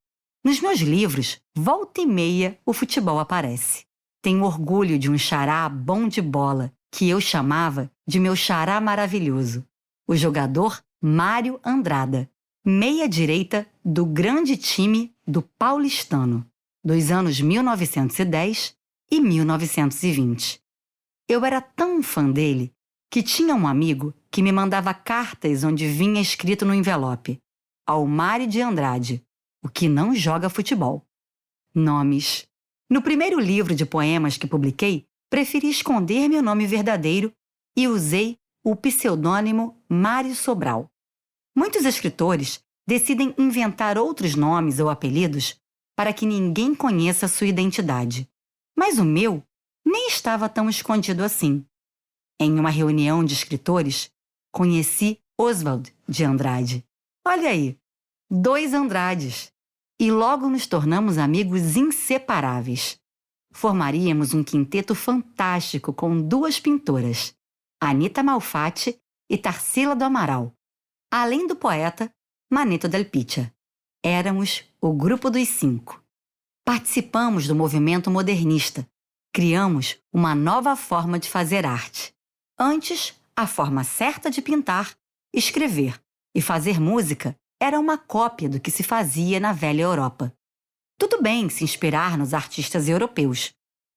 Nos meus livros, volta e meia, o futebol aparece. Tenho orgulho de um xará bom de bola, que eu chamava de meu xará maravilhoso. O jogador Mário Andrada, meia-direita do grande time do Paulistano, dos anos 1910 e 1920. Eu era tão fã dele que tinha um amigo que me mandava cartas onde vinha escrito no envelope: Almário de Andrade, o que não joga futebol. Nomes. No primeiro livro de poemas que publiquei, preferi esconder meu nome verdadeiro e usei o pseudônimo Mário Sobral. Muitos escritores decidem inventar outros nomes ou apelidos para que ninguém conheça sua identidade. Mas o meu nem estava tão escondido assim. Em uma reunião de escritores, conheci Oswald de Andrade. Olha aí, 2 Andrades. E logo nos tornamos amigos inseparáveis. Formaríamos um quinteto fantástico com 2 pintoras, Anita Malfatti e Tarsila do Amaral, além do poeta Manetto del Pitta. Éramos o Grupo dos 5. Participamos do movimento modernista. Criamos uma nova forma de fazer arte. Antes, a forma certa de pintar, escrever e fazer música era uma cópia do que se fazia na velha Europa. Tudo bem se inspirar nos artistas europeus,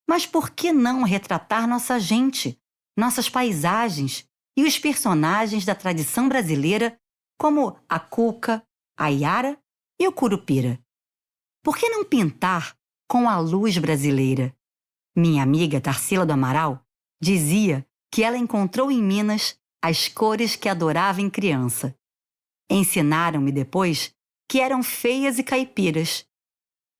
mas por que não retratar nossa gente, nossas paisagens e os personagens da tradição brasileira, como a Cuca, a Iara e o Curupira? Por que não pintar com a luz brasileira? Minha amiga Tarsila do Amaral dizia que ela encontrou em Minas as cores que adorava em criança. Ensinaram-me depois que eram feias e caipiras.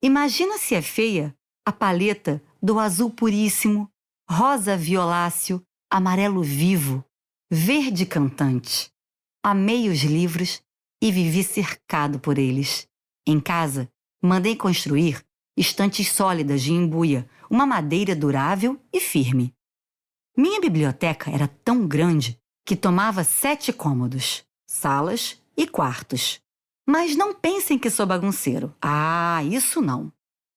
Imagina se é feia a paleta do azul puríssimo, rosa violáceo, amarelo vivo, verde cantante. Amei os livros e vivi cercado por eles. Em casa, mandei construir estantes sólidas de embuia, uma madeira durável e firme. Minha biblioteca era tão grande que tomava 7 cômodos, salas e quartos. Mas não pensem que sou bagunceiro. Ah, isso não.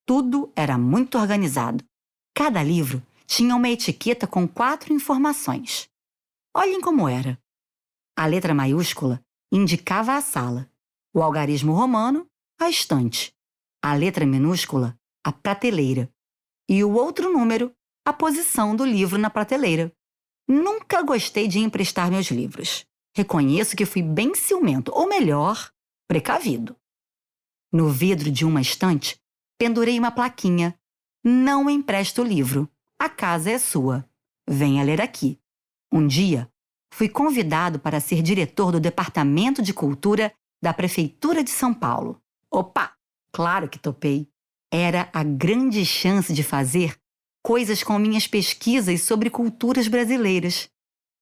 Tudo era muito organizado. Cada livro tinha uma etiqueta com 4 informações. Olhem como era. A letra maiúscula indicava a sala, o algarismo romano, a estante, a letra minúscula, a prateleira, e o outro número, a posição do livro na prateleira. Nunca gostei de emprestar meus livros. Reconheço que fui bem ciumento, ou melhor, precavido. No vidro de uma estante, pendurei uma plaquinha. Não empresto o livro. A casa é sua. Venha ler aqui. Um dia, fui convidado para ser diretor do Departamento de Cultura da Prefeitura de São Paulo. Opa! Claro que topei. Era a grande chance de fazer coisas com minhas pesquisas sobre culturas brasileiras.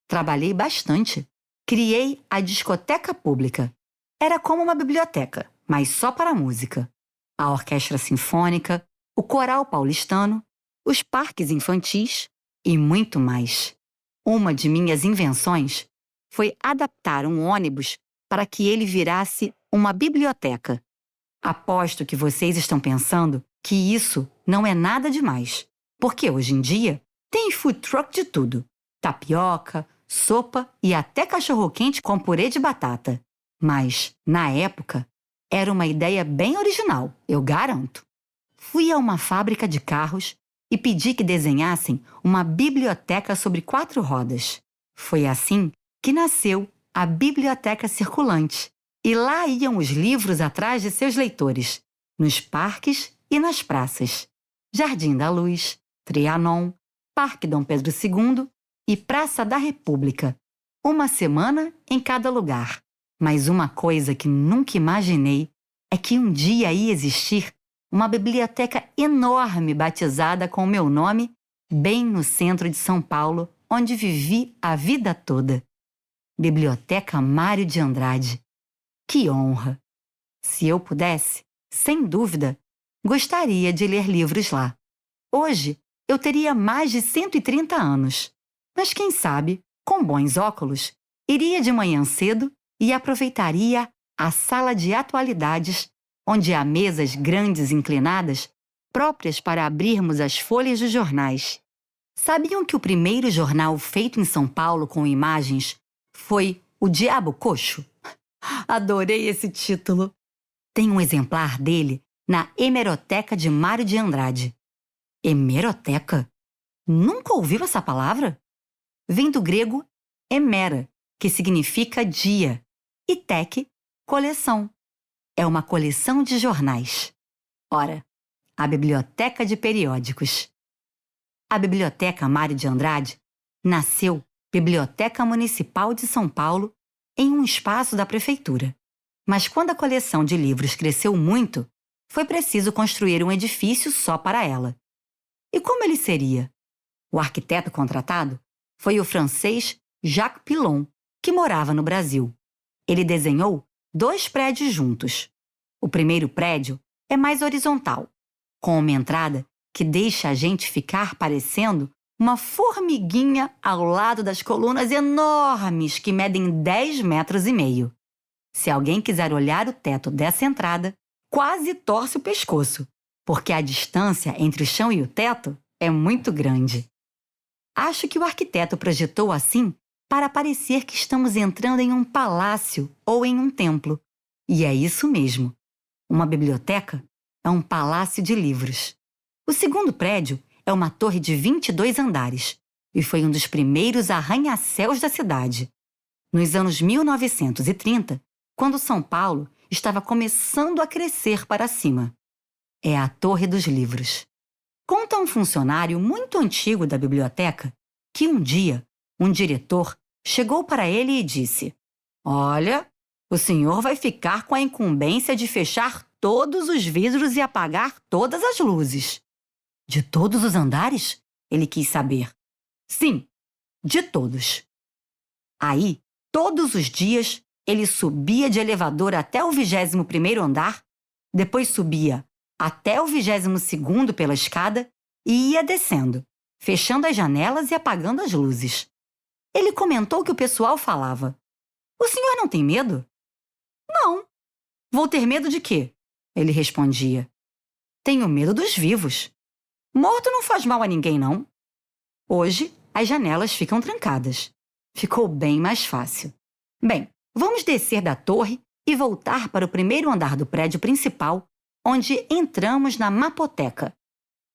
Trabalhei bastante. Criei a discoteca pública. Era como uma biblioteca, mas só para música. A orquestra sinfônica, o coral paulistano, os parques infantis e muito mais. Uma de minhas invenções foi adaptar um ônibus para que ele virasse uma biblioteca. Aposto que vocês estão pensando que isso não é nada demais, porque hoje em dia tem food truck de tudo. Tapioca, sopa e até cachorro-quente com purê de batata. Mas, na época, era uma ideia bem original, eu garanto. Fui a uma fábrica de carros e pedi que desenhassem uma biblioteca sobre 4 rodas. Foi assim que nasceu a Biblioteca Circulante. E lá iam os livros atrás de seus leitores, nos parques e nas praças. Jardim da Luz, Trianon, Parque Dom Pedro II e Praça da República. Uma semana em cada lugar. Mas uma coisa que nunca imaginei é que um dia ia existir uma biblioteca enorme batizada com o meu nome, bem no centro de São Paulo, onde vivi a vida toda. Biblioteca Mário de Andrade. Que honra! Se eu pudesse, sem dúvida, gostaria de ler livros lá. Hoje, eu teria mais de 130 anos. Mas quem sabe, com bons óculos, iria de manhã cedo e aproveitaria a sala de atualidades, onde há mesas grandes inclinadas, próprias para abrirmos as folhas dos jornais. Sabiam que o primeiro jornal feito em São Paulo com imagens foi O Diabo Coxo? Adorei esse título. Tem um exemplar dele na Hemeroteca de Mário de Andrade. Hemeroteca? Nunca ouviu essa palavra? Vem do grego hemera, que significa dia, e tec, coleção. É uma coleção de jornais. Ora, a biblioteca de periódicos. A Biblioteca Mário de Andrade nasceu Biblioteca Municipal de São Paulo em um espaço da prefeitura. Mas quando a coleção de livros cresceu muito, foi preciso construir um edifício só para ela. E como ele seria? O arquiteto contratado foi o francês Jacques Pilon, que morava no Brasil. Ele desenhou 2 prédios juntos. O primeiro prédio é mais horizontal, com uma entrada que deixa a gente ficar parecendo uma formiguinha ao lado das colunas enormes que medem 10,5 metros. Se alguém quiser olhar o teto dessa entrada, quase torce o pescoço, porque a distância entre o chão e o teto é muito grande. Acho que o arquiteto projetou assim para parecer que estamos entrando em um palácio ou em um templo. E é isso mesmo. Uma biblioteca é um palácio de livros. O segundo prédio é uma torre de 22 andares e foi um dos primeiros arranha-céus da cidade. Nos anos 1930, quando São Paulo estava começando a crescer para cima. É a Torre dos Livros. Conta um funcionário muito antigo da biblioteca que um dia um diretor chegou para ele e disse: "Olha, o senhor vai ficar com a incumbência de fechar todos os vidros e apagar todas as luzes." "De todos os andares?" ele quis saber. "Sim, de todos." Aí, todos os dias, ele subia de elevador até o 21º andar, depois subia até o 22º pela escada e ia descendo, fechando as janelas e apagando as luzes. Ele comentou que o pessoal falava: "O senhor não tem medo?" "Não." "Vou ter medo de quê?" ele respondia. "Tenho medo dos vivos. Morto não faz mal a ninguém, não." Hoje, as janelas ficam trancadas. Ficou bem mais fácil. Bem, vamos descer da torre e voltar para o primeiro andar do prédio principal, onde entramos na mapoteca.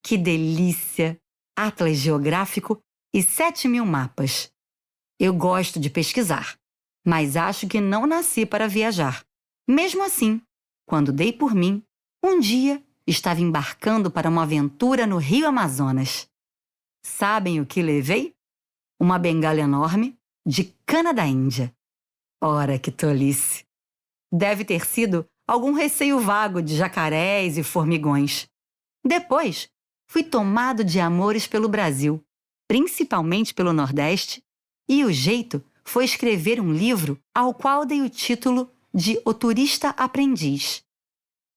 Que delícia! Atlas geográfico e 7.000 mapas. Eu gosto de pesquisar, mas acho que não nasci para viajar. Mesmo assim, quando dei por mim, um dia estava embarcando para uma aventura no Rio Amazonas. Sabem o que levei? Uma bengala enorme de cana da Índia. Ora, que tolice! Deve ter sido algum receio vago de jacarés e formigões. Depois, fui tomado de amores pelo Brasil, principalmente pelo Nordeste, e o jeito foi escrever um livro ao qual dei o título de O Turista Aprendiz.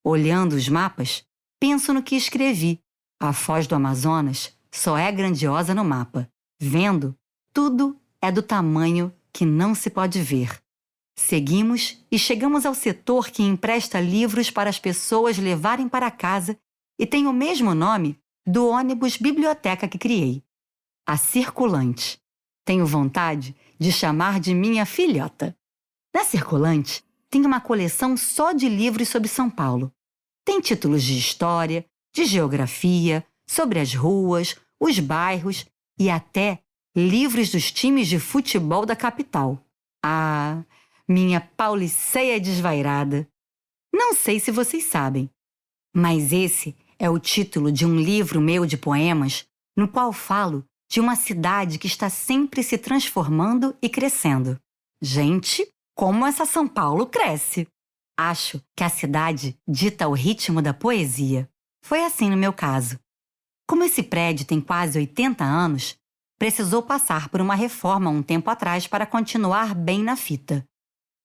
Olhando os mapas, penso no que escrevi. A Foz do Amazonas só é grandiosa no mapa. Vendo, tudo é do tamanho que não se pode ver. Seguimos e chegamos ao setor que empresta livros para as pessoas levarem para casa e tem o mesmo nome do ônibus biblioteca que criei. A Circulante. Tenho vontade de chamar de minha filhota. Na Circulante, tem uma coleção só de livros sobre São Paulo. Tem títulos de história, de geografia, sobre as ruas, os bairros e até livros dos times de futebol da capital. Ah, minha Pauliceia desvairada! Não sei se vocês sabem, mas esse é o título de um livro meu de poemas no qual falo de uma cidade que está sempre se transformando e crescendo. Gente, como essa São Paulo cresce! Acho que a cidade dita o ritmo da poesia. Foi assim no meu caso. Como esse prédio tem quase 80 anos, precisou passar por uma reforma um tempo atrás para continuar bem na fita.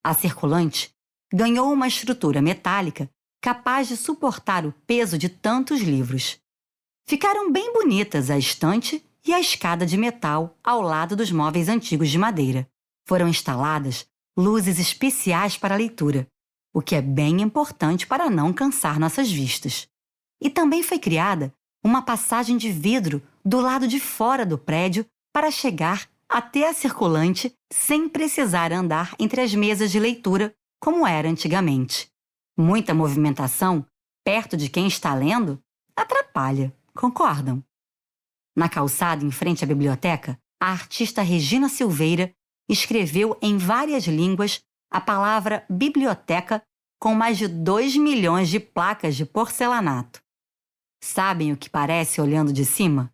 A Circulante ganhou uma estrutura metálica capaz de suportar o peso de tantos livros. Ficaram bem bonitas a estante e a escada de metal ao lado dos móveis antigos de madeira. Foram instaladas luzes especiais para a leitura, o que é bem importante para não cansar nossas vistas. E também foi criada uma passagem de vidro do lado de fora do prédio para chegar até a Circulante sem precisar andar entre as mesas de leitura, como era antigamente. Muita movimentação perto de quem está lendo atrapalha, concordam? Na calçada em frente à biblioteca, a artista Regina Silveira escreveu em várias línguas a palavra biblioteca com mais de 2 milhões de placas de porcelanato. Sabem o que parece olhando de cima?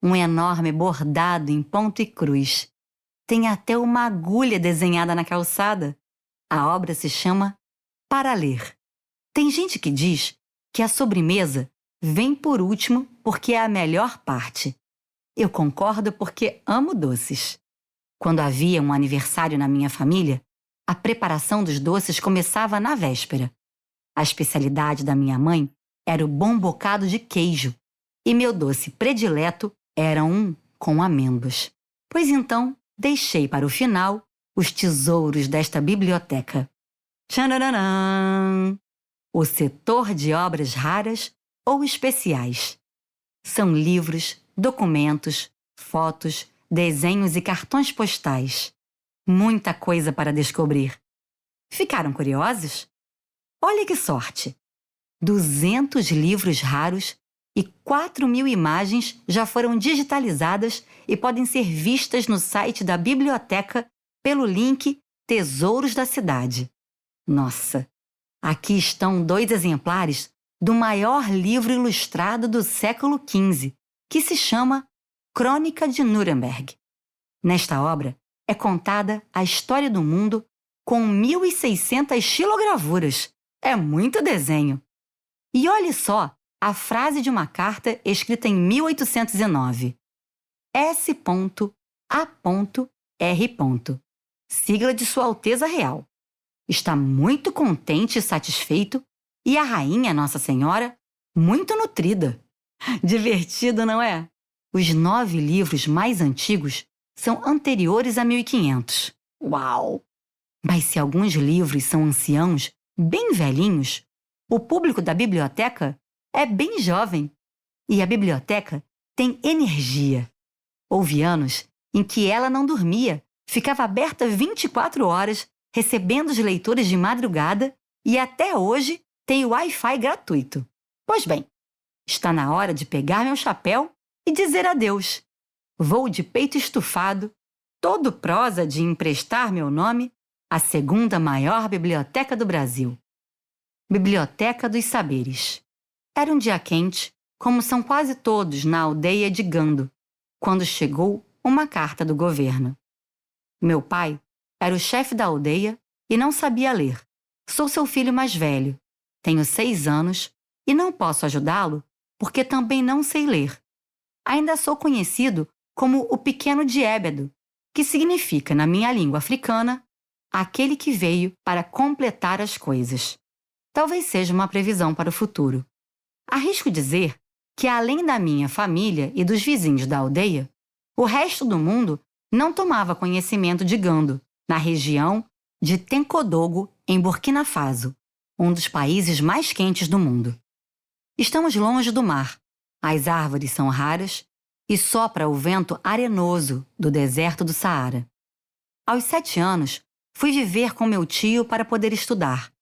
um enorme bordado em ponto e cruz. Tem até uma agulha desenhada na calçada. A obra se chama Para Ler. Tem gente que diz que a sobremesa vem por último porque é a melhor parte. Eu concordo porque amo doces. Quando havia um aniversário na minha família, a preparação dos doces começava na véspera. A especialidade da minha mãe era o bom bocado de queijo, e meu doce predileto era um com amêndoas. Pois então, deixei para o final os tesouros desta biblioteca. Tchananã! O setor de obras raras ou especiais. São livros, documentos, fotos, desenhos e cartões postais. Muita coisa para descobrir. Ficaram curiosos? Olha que sorte! 200 livros raros e 4.000 imagens já foram digitalizadas e podem ser vistas no site da biblioteca pelo link Tesouros da Cidade. Nossa! Aqui estão 2 exemplares do maior livro ilustrado do século XV, que se chama Crônica de Nuremberg. Nesta obra é contada a história do mundo com 1.600 xilogravuras. É muito desenho. E olhe só a frase de uma carta escrita em 1809. S.A.R. Sigla de Sua Alteza Real. Está muito contente e satisfeito, e a rainha Nossa Senhora muito nutrida. Divertido, não é? Os 9 livros mais antigos são anteriores a 1500. Uau! Mas se alguns livros são anciãos, bem velhinhos, o público da biblioteca é bem jovem. E a biblioteca tem energia. Houve anos em que ela não dormia, ficava aberta 24 horas, recebendo os leitores de madrugada, e até hoje tem Wi-Fi gratuito. Pois bem, está na hora de pegar meu chapéu e dizer adeus. Vou de peito estufado, todo prosa de emprestar meu nome à segunda maior biblioteca do Brasil. Biblioteca dos Saberes. Era um dia quente, como são quase todos na aldeia de Gando, quando chegou uma carta do governo. Meu pai era o chefe da aldeia e não sabia ler. Sou seu filho mais velho. Tenho 6 anos e não posso ajudá-lo porque também não sei ler. Ainda sou conhecido como o Pequeno de Ébedo, que significa, na minha língua africana, aquele que veio para completar as coisas. Talvez seja uma previsão para o futuro. Arrisco dizer que, além da minha família e dos vizinhos da aldeia, o resto do mundo não tomava conhecimento de Gando, na região de Tenkodogo, em Burkina Faso, um dos países mais quentes do mundo. Estamos longe do mar, as árvores são raras e sopra o vento arenoso do deserto do Saara. Aos 7 anos, fui viver com meu tio para poder estudar.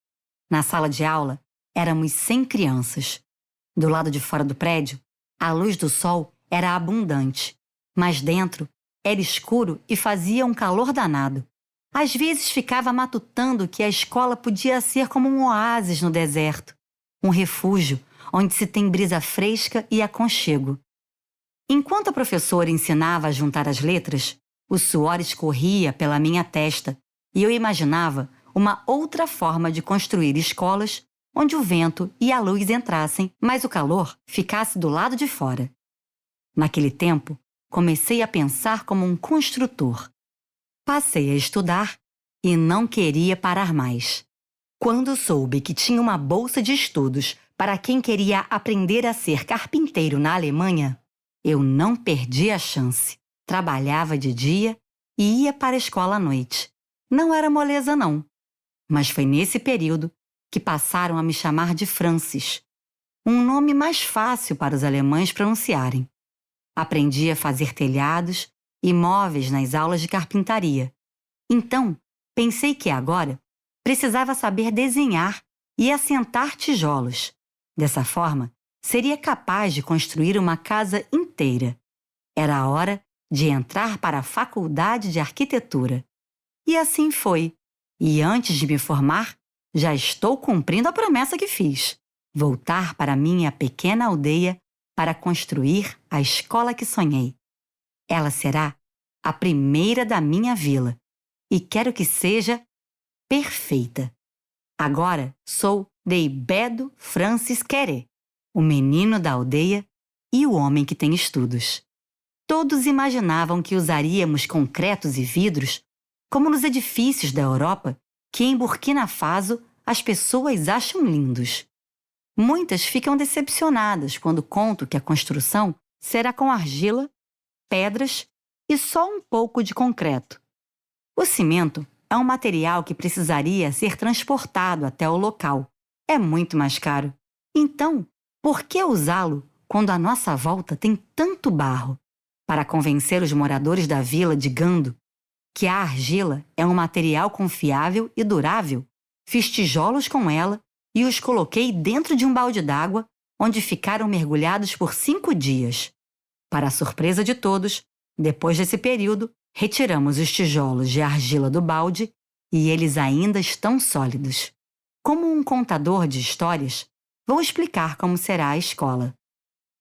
Na sala de aula, éramos 100 crianças. Do lado de fora do prédio, a luz do sol era abundante, mas dentro era escuro e fazia um calor danado. Às vezes ficava matutando que a escola podia ser como um oásis no deserto, um refúgio onde se tem brisa fresca e aconchego. Enquanto a professora ensinava a juntar as letras, o suor escorria pela minha testa e eu imaginava uma outra forma de construir escolas onde o vento e a luz entrassem, mas o calor ficasse do lado de fora. Naquele tempo, comecei a pensar como um construtor. Passei a estudar e não queria parar mais. Quando soube que tinha uma bolsa de estudos para quem queria aprender a ser carpinteiro na Alemanha, eu não perdi a chance. Trabalhava de dia e ia para a escola à noite. Não era moleza, não. Mas foi nesse período que passaram a me chamar de Francis, um nome mais fácil para os alemães pronunciarem. Aprendi a fazer telhados e móveis nas aulas de carpintaria. Então, pensei que agora precisava saber desenhar e assentar tijolos. Dessa forma, seria capaz de construir uma casa inteira. Era a hora de entrar para a faculdade de arquitetura. E assim foi. E antes de me formar, já estou cumprindo a promessa que fiz: voltar para minha pequena aldeia para construir a escola que sonhei. Ela será a primeira da minha vila e quero que seja perfeita. Agora sou Deibedo Francis Quere, o menino da aldeia e o homem que tem estudos. Todos imaginavam que usaríamos concretos e vidros, como nos edifícios da Europa, que em Burkina Faso as pessoas acham lindos. Muitas ficam decepcionadas quando conto que a construção será com argila, pedras e só um pouco de concreto. O cimento é um material que precisaria ser transportado até o local. É muito mais caro. Então, por que usá-lo quando à nossa volta tem tanto barro? Para convencer os moradores da vila de Gando que a argila é um material confiável e durável, fiz tijolos com ela e os coloquei dentro de um balde d'água, onde ficaram mergulhados por 5 dias. Para a surpresa de todos, depois desse período, retiramos os tijolos de argila do balde e eles ainda estão sólidos. Como um contador de histórias, vou explicar como será a escola.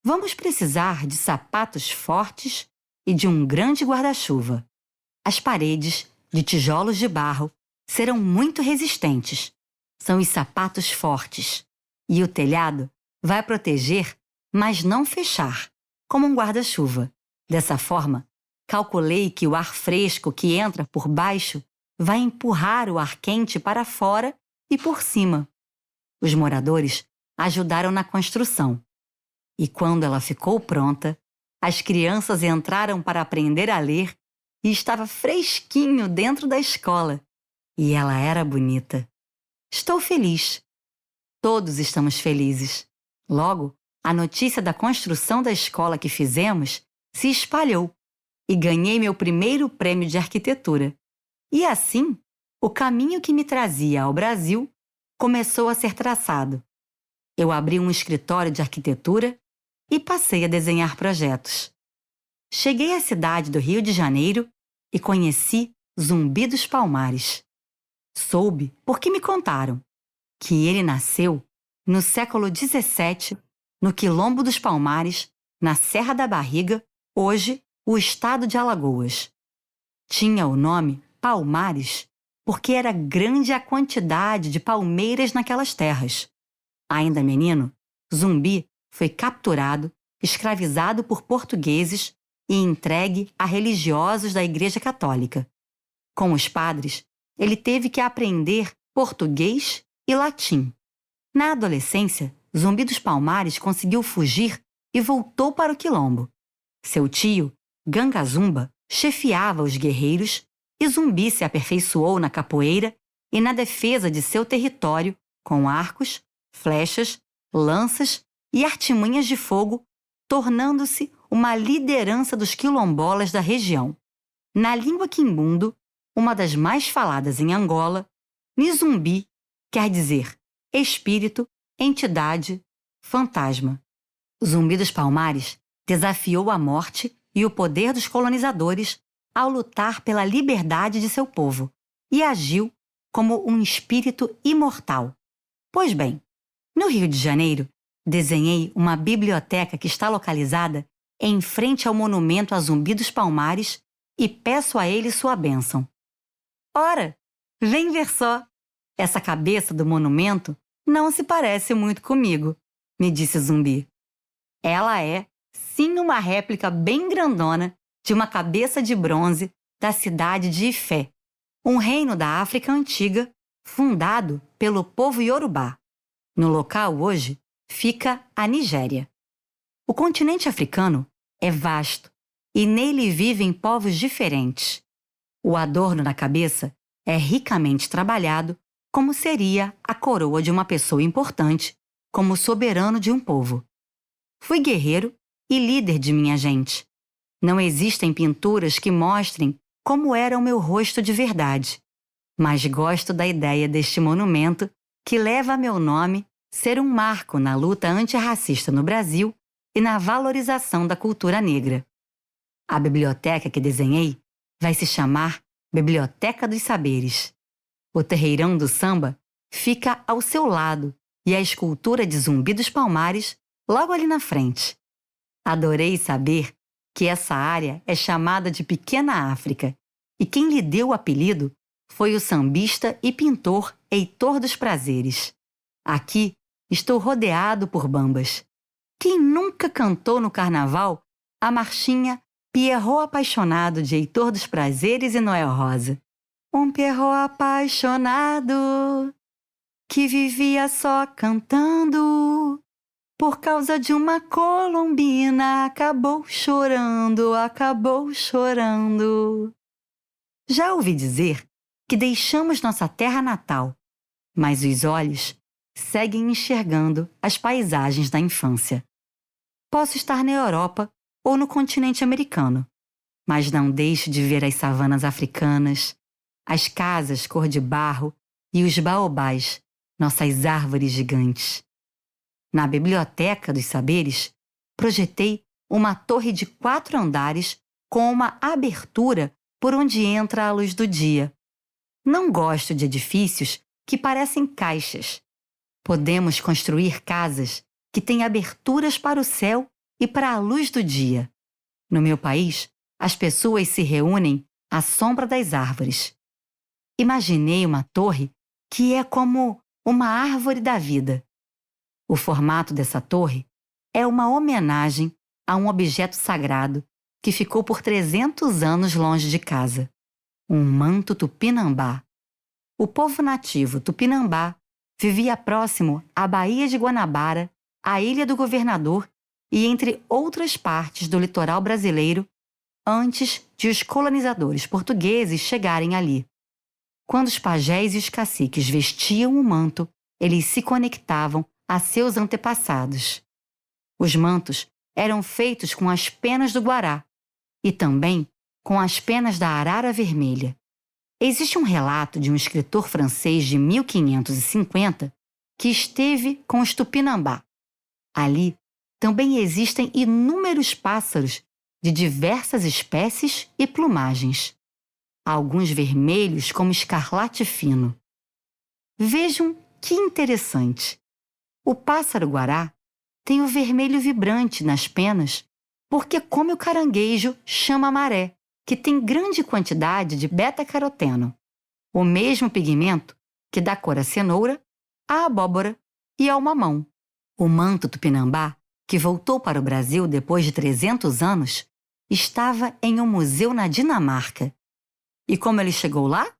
Vamos precisar de sapatos fortes e de um grande guarda-chuva. As paredes, de tijolos de barro, serão muito resistentes. São os sapatos fortes. E o telhado vai proteger, mas não fechar, como um guarda-chuva. Dessa forma, calculei que o ar fresco que entra por baixo vai empurrar o ar quente para fora e por cima. Os moradores ajudaram na construção. E quando ela ficou pronta, as crianças entraram para aprender a ler e estava fresquinho dentro da escola. E ela era bonita. Estou feliz. Todos estamos felizes. Logo, a notícia da construção da escola que fizemos se espalhou e ganhei meu primeiro prêmio de arquitetura. E assim, o caminho que me trazia ao Brasil começou a ser traçado. Eu abri um escritório de arquitetura e passei a desenhar projetos. Cheguei à cidade do Rio de Janeiro e conheci Zumbi dos Palmares. Soube, porque me contaram, que ele nasceu no século XVII, no Quilombo dos Palmares, na Serra da Barriga, hoje o estado de Alagoas. Tinha o nome Palmares porque era grande a quantidade de palmeiras naquelas terras. Ainda menino, Zumbi foi capturado, escravizado por portugueses e entregue a religiosos da Igreja Católica. Com os padres, ele teve que aprender português e latim. Na adolescência, Zumbi dos Palmares conseguiu fugir e voltou para o Quilombo. Seu tio, Ganga Zumba, chefiava os guerreiros e Zumbi se aperfeiçoou na capoeira e na defesa de seu território com arcos, flechas, lanças e artimanhas de fogo, tornando-se uma liderança dos quilombolas da região. Na língua quimbundo, uma das mais faladas em Angola, Nizumbi quer dizer espírito, entidade, fantasma. Zumbi dos Palmares desafiou a morte e o poder dos colonizadores ao lutar pela liberdade de seu povo e agiu como um espírito imortal. Pois bem, no Rio de Janeiro, desenhei uma biblioteca que está localizada em frente ao monumento a Zumbi dos Palmares e peço a ele sua bênção. Ora, vem ver só! Essa cabeça do monumento não se parece muito comigo, me disse Zumbi. Ela é, sim, uma réplica bem grandona de uma cabeça de bronze da cidade de Ifé, um reino da África Antiga fundado pelo povo Yorubá. No local hoje fica a Nigéria. O continente africano é vasto e nele vivem povos diferentes. O adorno na cabeça é ricamente trabalhado, como seria a coroa de uma pessoa importante, como soberano de um povo. Fui guerreiro e líder de minha gente. Não existem pinturas que mostrem como era o meu rosto de verdade, mas gosto da ideia deste monumento que leva meu nome ser um marco na luta antirracista no Brasil e na valorização da cultura negra. A biblioteca que desenhei vai se chamar Biblioteca dos Saberes. O terreirão do samba fica ao seu lado e a escultura de Zumbi dos Palmares logo ali na frente. Adorei saber que essa área é chamada de Pequena África e quem lhe deu o apelido foi o sambista e pintor Heitor dos Prazeres. Aqui estou rodeado por bambas. Quem nunca cantou no carnaval a marchinha Pierrot apaixonado de Heitor dos Prazeres e Noel Rosa? Um Pierrot apaixonado que vivia só cantando, por causa de uma colombina, acabou chorando, acabou chorando. Já ouvi dizer que deixamos nossa terra natal, mas os olhos seguem enxergando as paisagens da infância. Posso estar na Europa ou no continente americano, mas não deixo de ver as savanas africanas, as casas cor de barro e os baobás, nossas árvores gigantes. Na Biblioteca dos Saberes, projetei uma torre de 4 andares com uma abertura por onde entra a luz do dia. Não gosto de edifícios que parecem caixas. Podemos construir casas que têm aberturas para o céu e para a luz do dia. No meu país, as pessoas se reúnem à sombra das árvores. Imaginei uma torre que é como uma árvore da vida. O formato dessa torre é uma homenagem a um objeto sagrado que ficou por 300 anos longe de casa, um manto tupinambá. O povo nativo tupinambá vivia próximo à Baía de Guanabara, à Ilha do Governador e entre outras partes do litoral brasileiro antes de os colonizadores portugueses chegarem ali. Quando os pajés e os caciques vestiam o manto, eles se conectavam a seus antepassados. Os mantos eram feitos com as penas do guará e também com as penas da arara vermelha. Existe um relato de um escritor francês de 1550 que esteve com os tupinambá. Ali também existem inúmeros pássaros de diversas espécies e plumagens, alguns vermelhos como escarlate fino. Vejam que interessante! O pássaro guará tem o vermelho vibrante nas penas porque come o caranguejo chama-maré, que tem grande quantidade de beta-caroteno, o mesmo pigmento que dá cor à cenoura, à abóbora e ao mamão. O manto tupinambá, que voltou para o Brasil depois de 300 anos, estava em um museu na Dinamarca. E como ele chegou lá?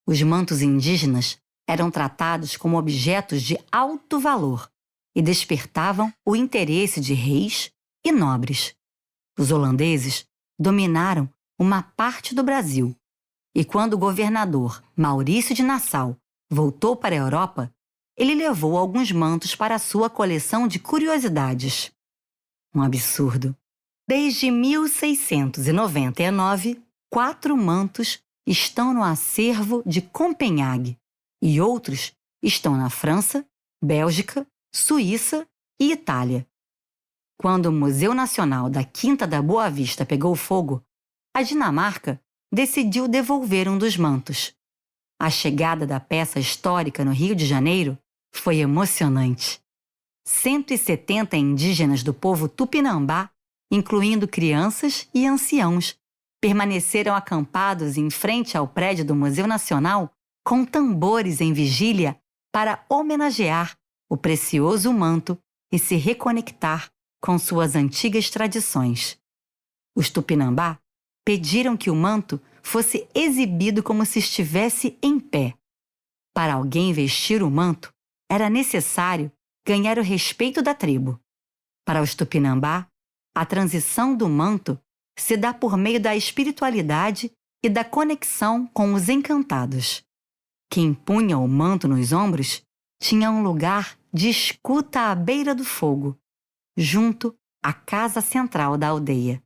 Os mantos indígenas eram tratados como objetos de alto valor e despertavam o interesse de reis e nobres. Os holandeses dominaram uma parte do Brasil e quando o governador Maurício de Nassau voltou para a Europa, ele levou alguns mantos para a sua coleção de curiosidades. Um absurdo! Desde 1699, 4 mantos estão no acervo de Copenhague e outros estão na França, Bélgica, Suíça e Itália. Quando o Museu Nacional da Quinta da Boa Vista pegou fogo, a Dinamarca decidiu devolver um dos mantos. A chegada da peça histórica no Rio de Janeiro foi emocionante. 170 indígenas do povo tupinambá, incluindo crianças e anciãos, permaneceram acampados em frente ao prédio do Museu Nacional com tambores em vigília para homenagear o precioso manto e se reconectar com suas antigas tradições. Os tupinambá pediram que o manto fosse exibido como se estivesse em pé. Para alguém vestir o manto, era necessário ganhar o respeito da tribo. Para os tupinambá, a transição do manto se dá por meio da espiritualidade e da conexão com os encantados. Quem punha o manto nos ombros tinha um lugar de escuta à beira do fogo, junto à casa central da aldeia.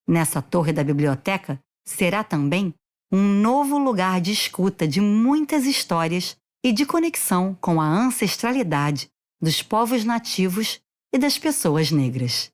Nessa torre da biblioteca será também um novo lugar de escuta de muitas histórias e de conexão com a ancestralidade dos povos nativos e das pessoas negras.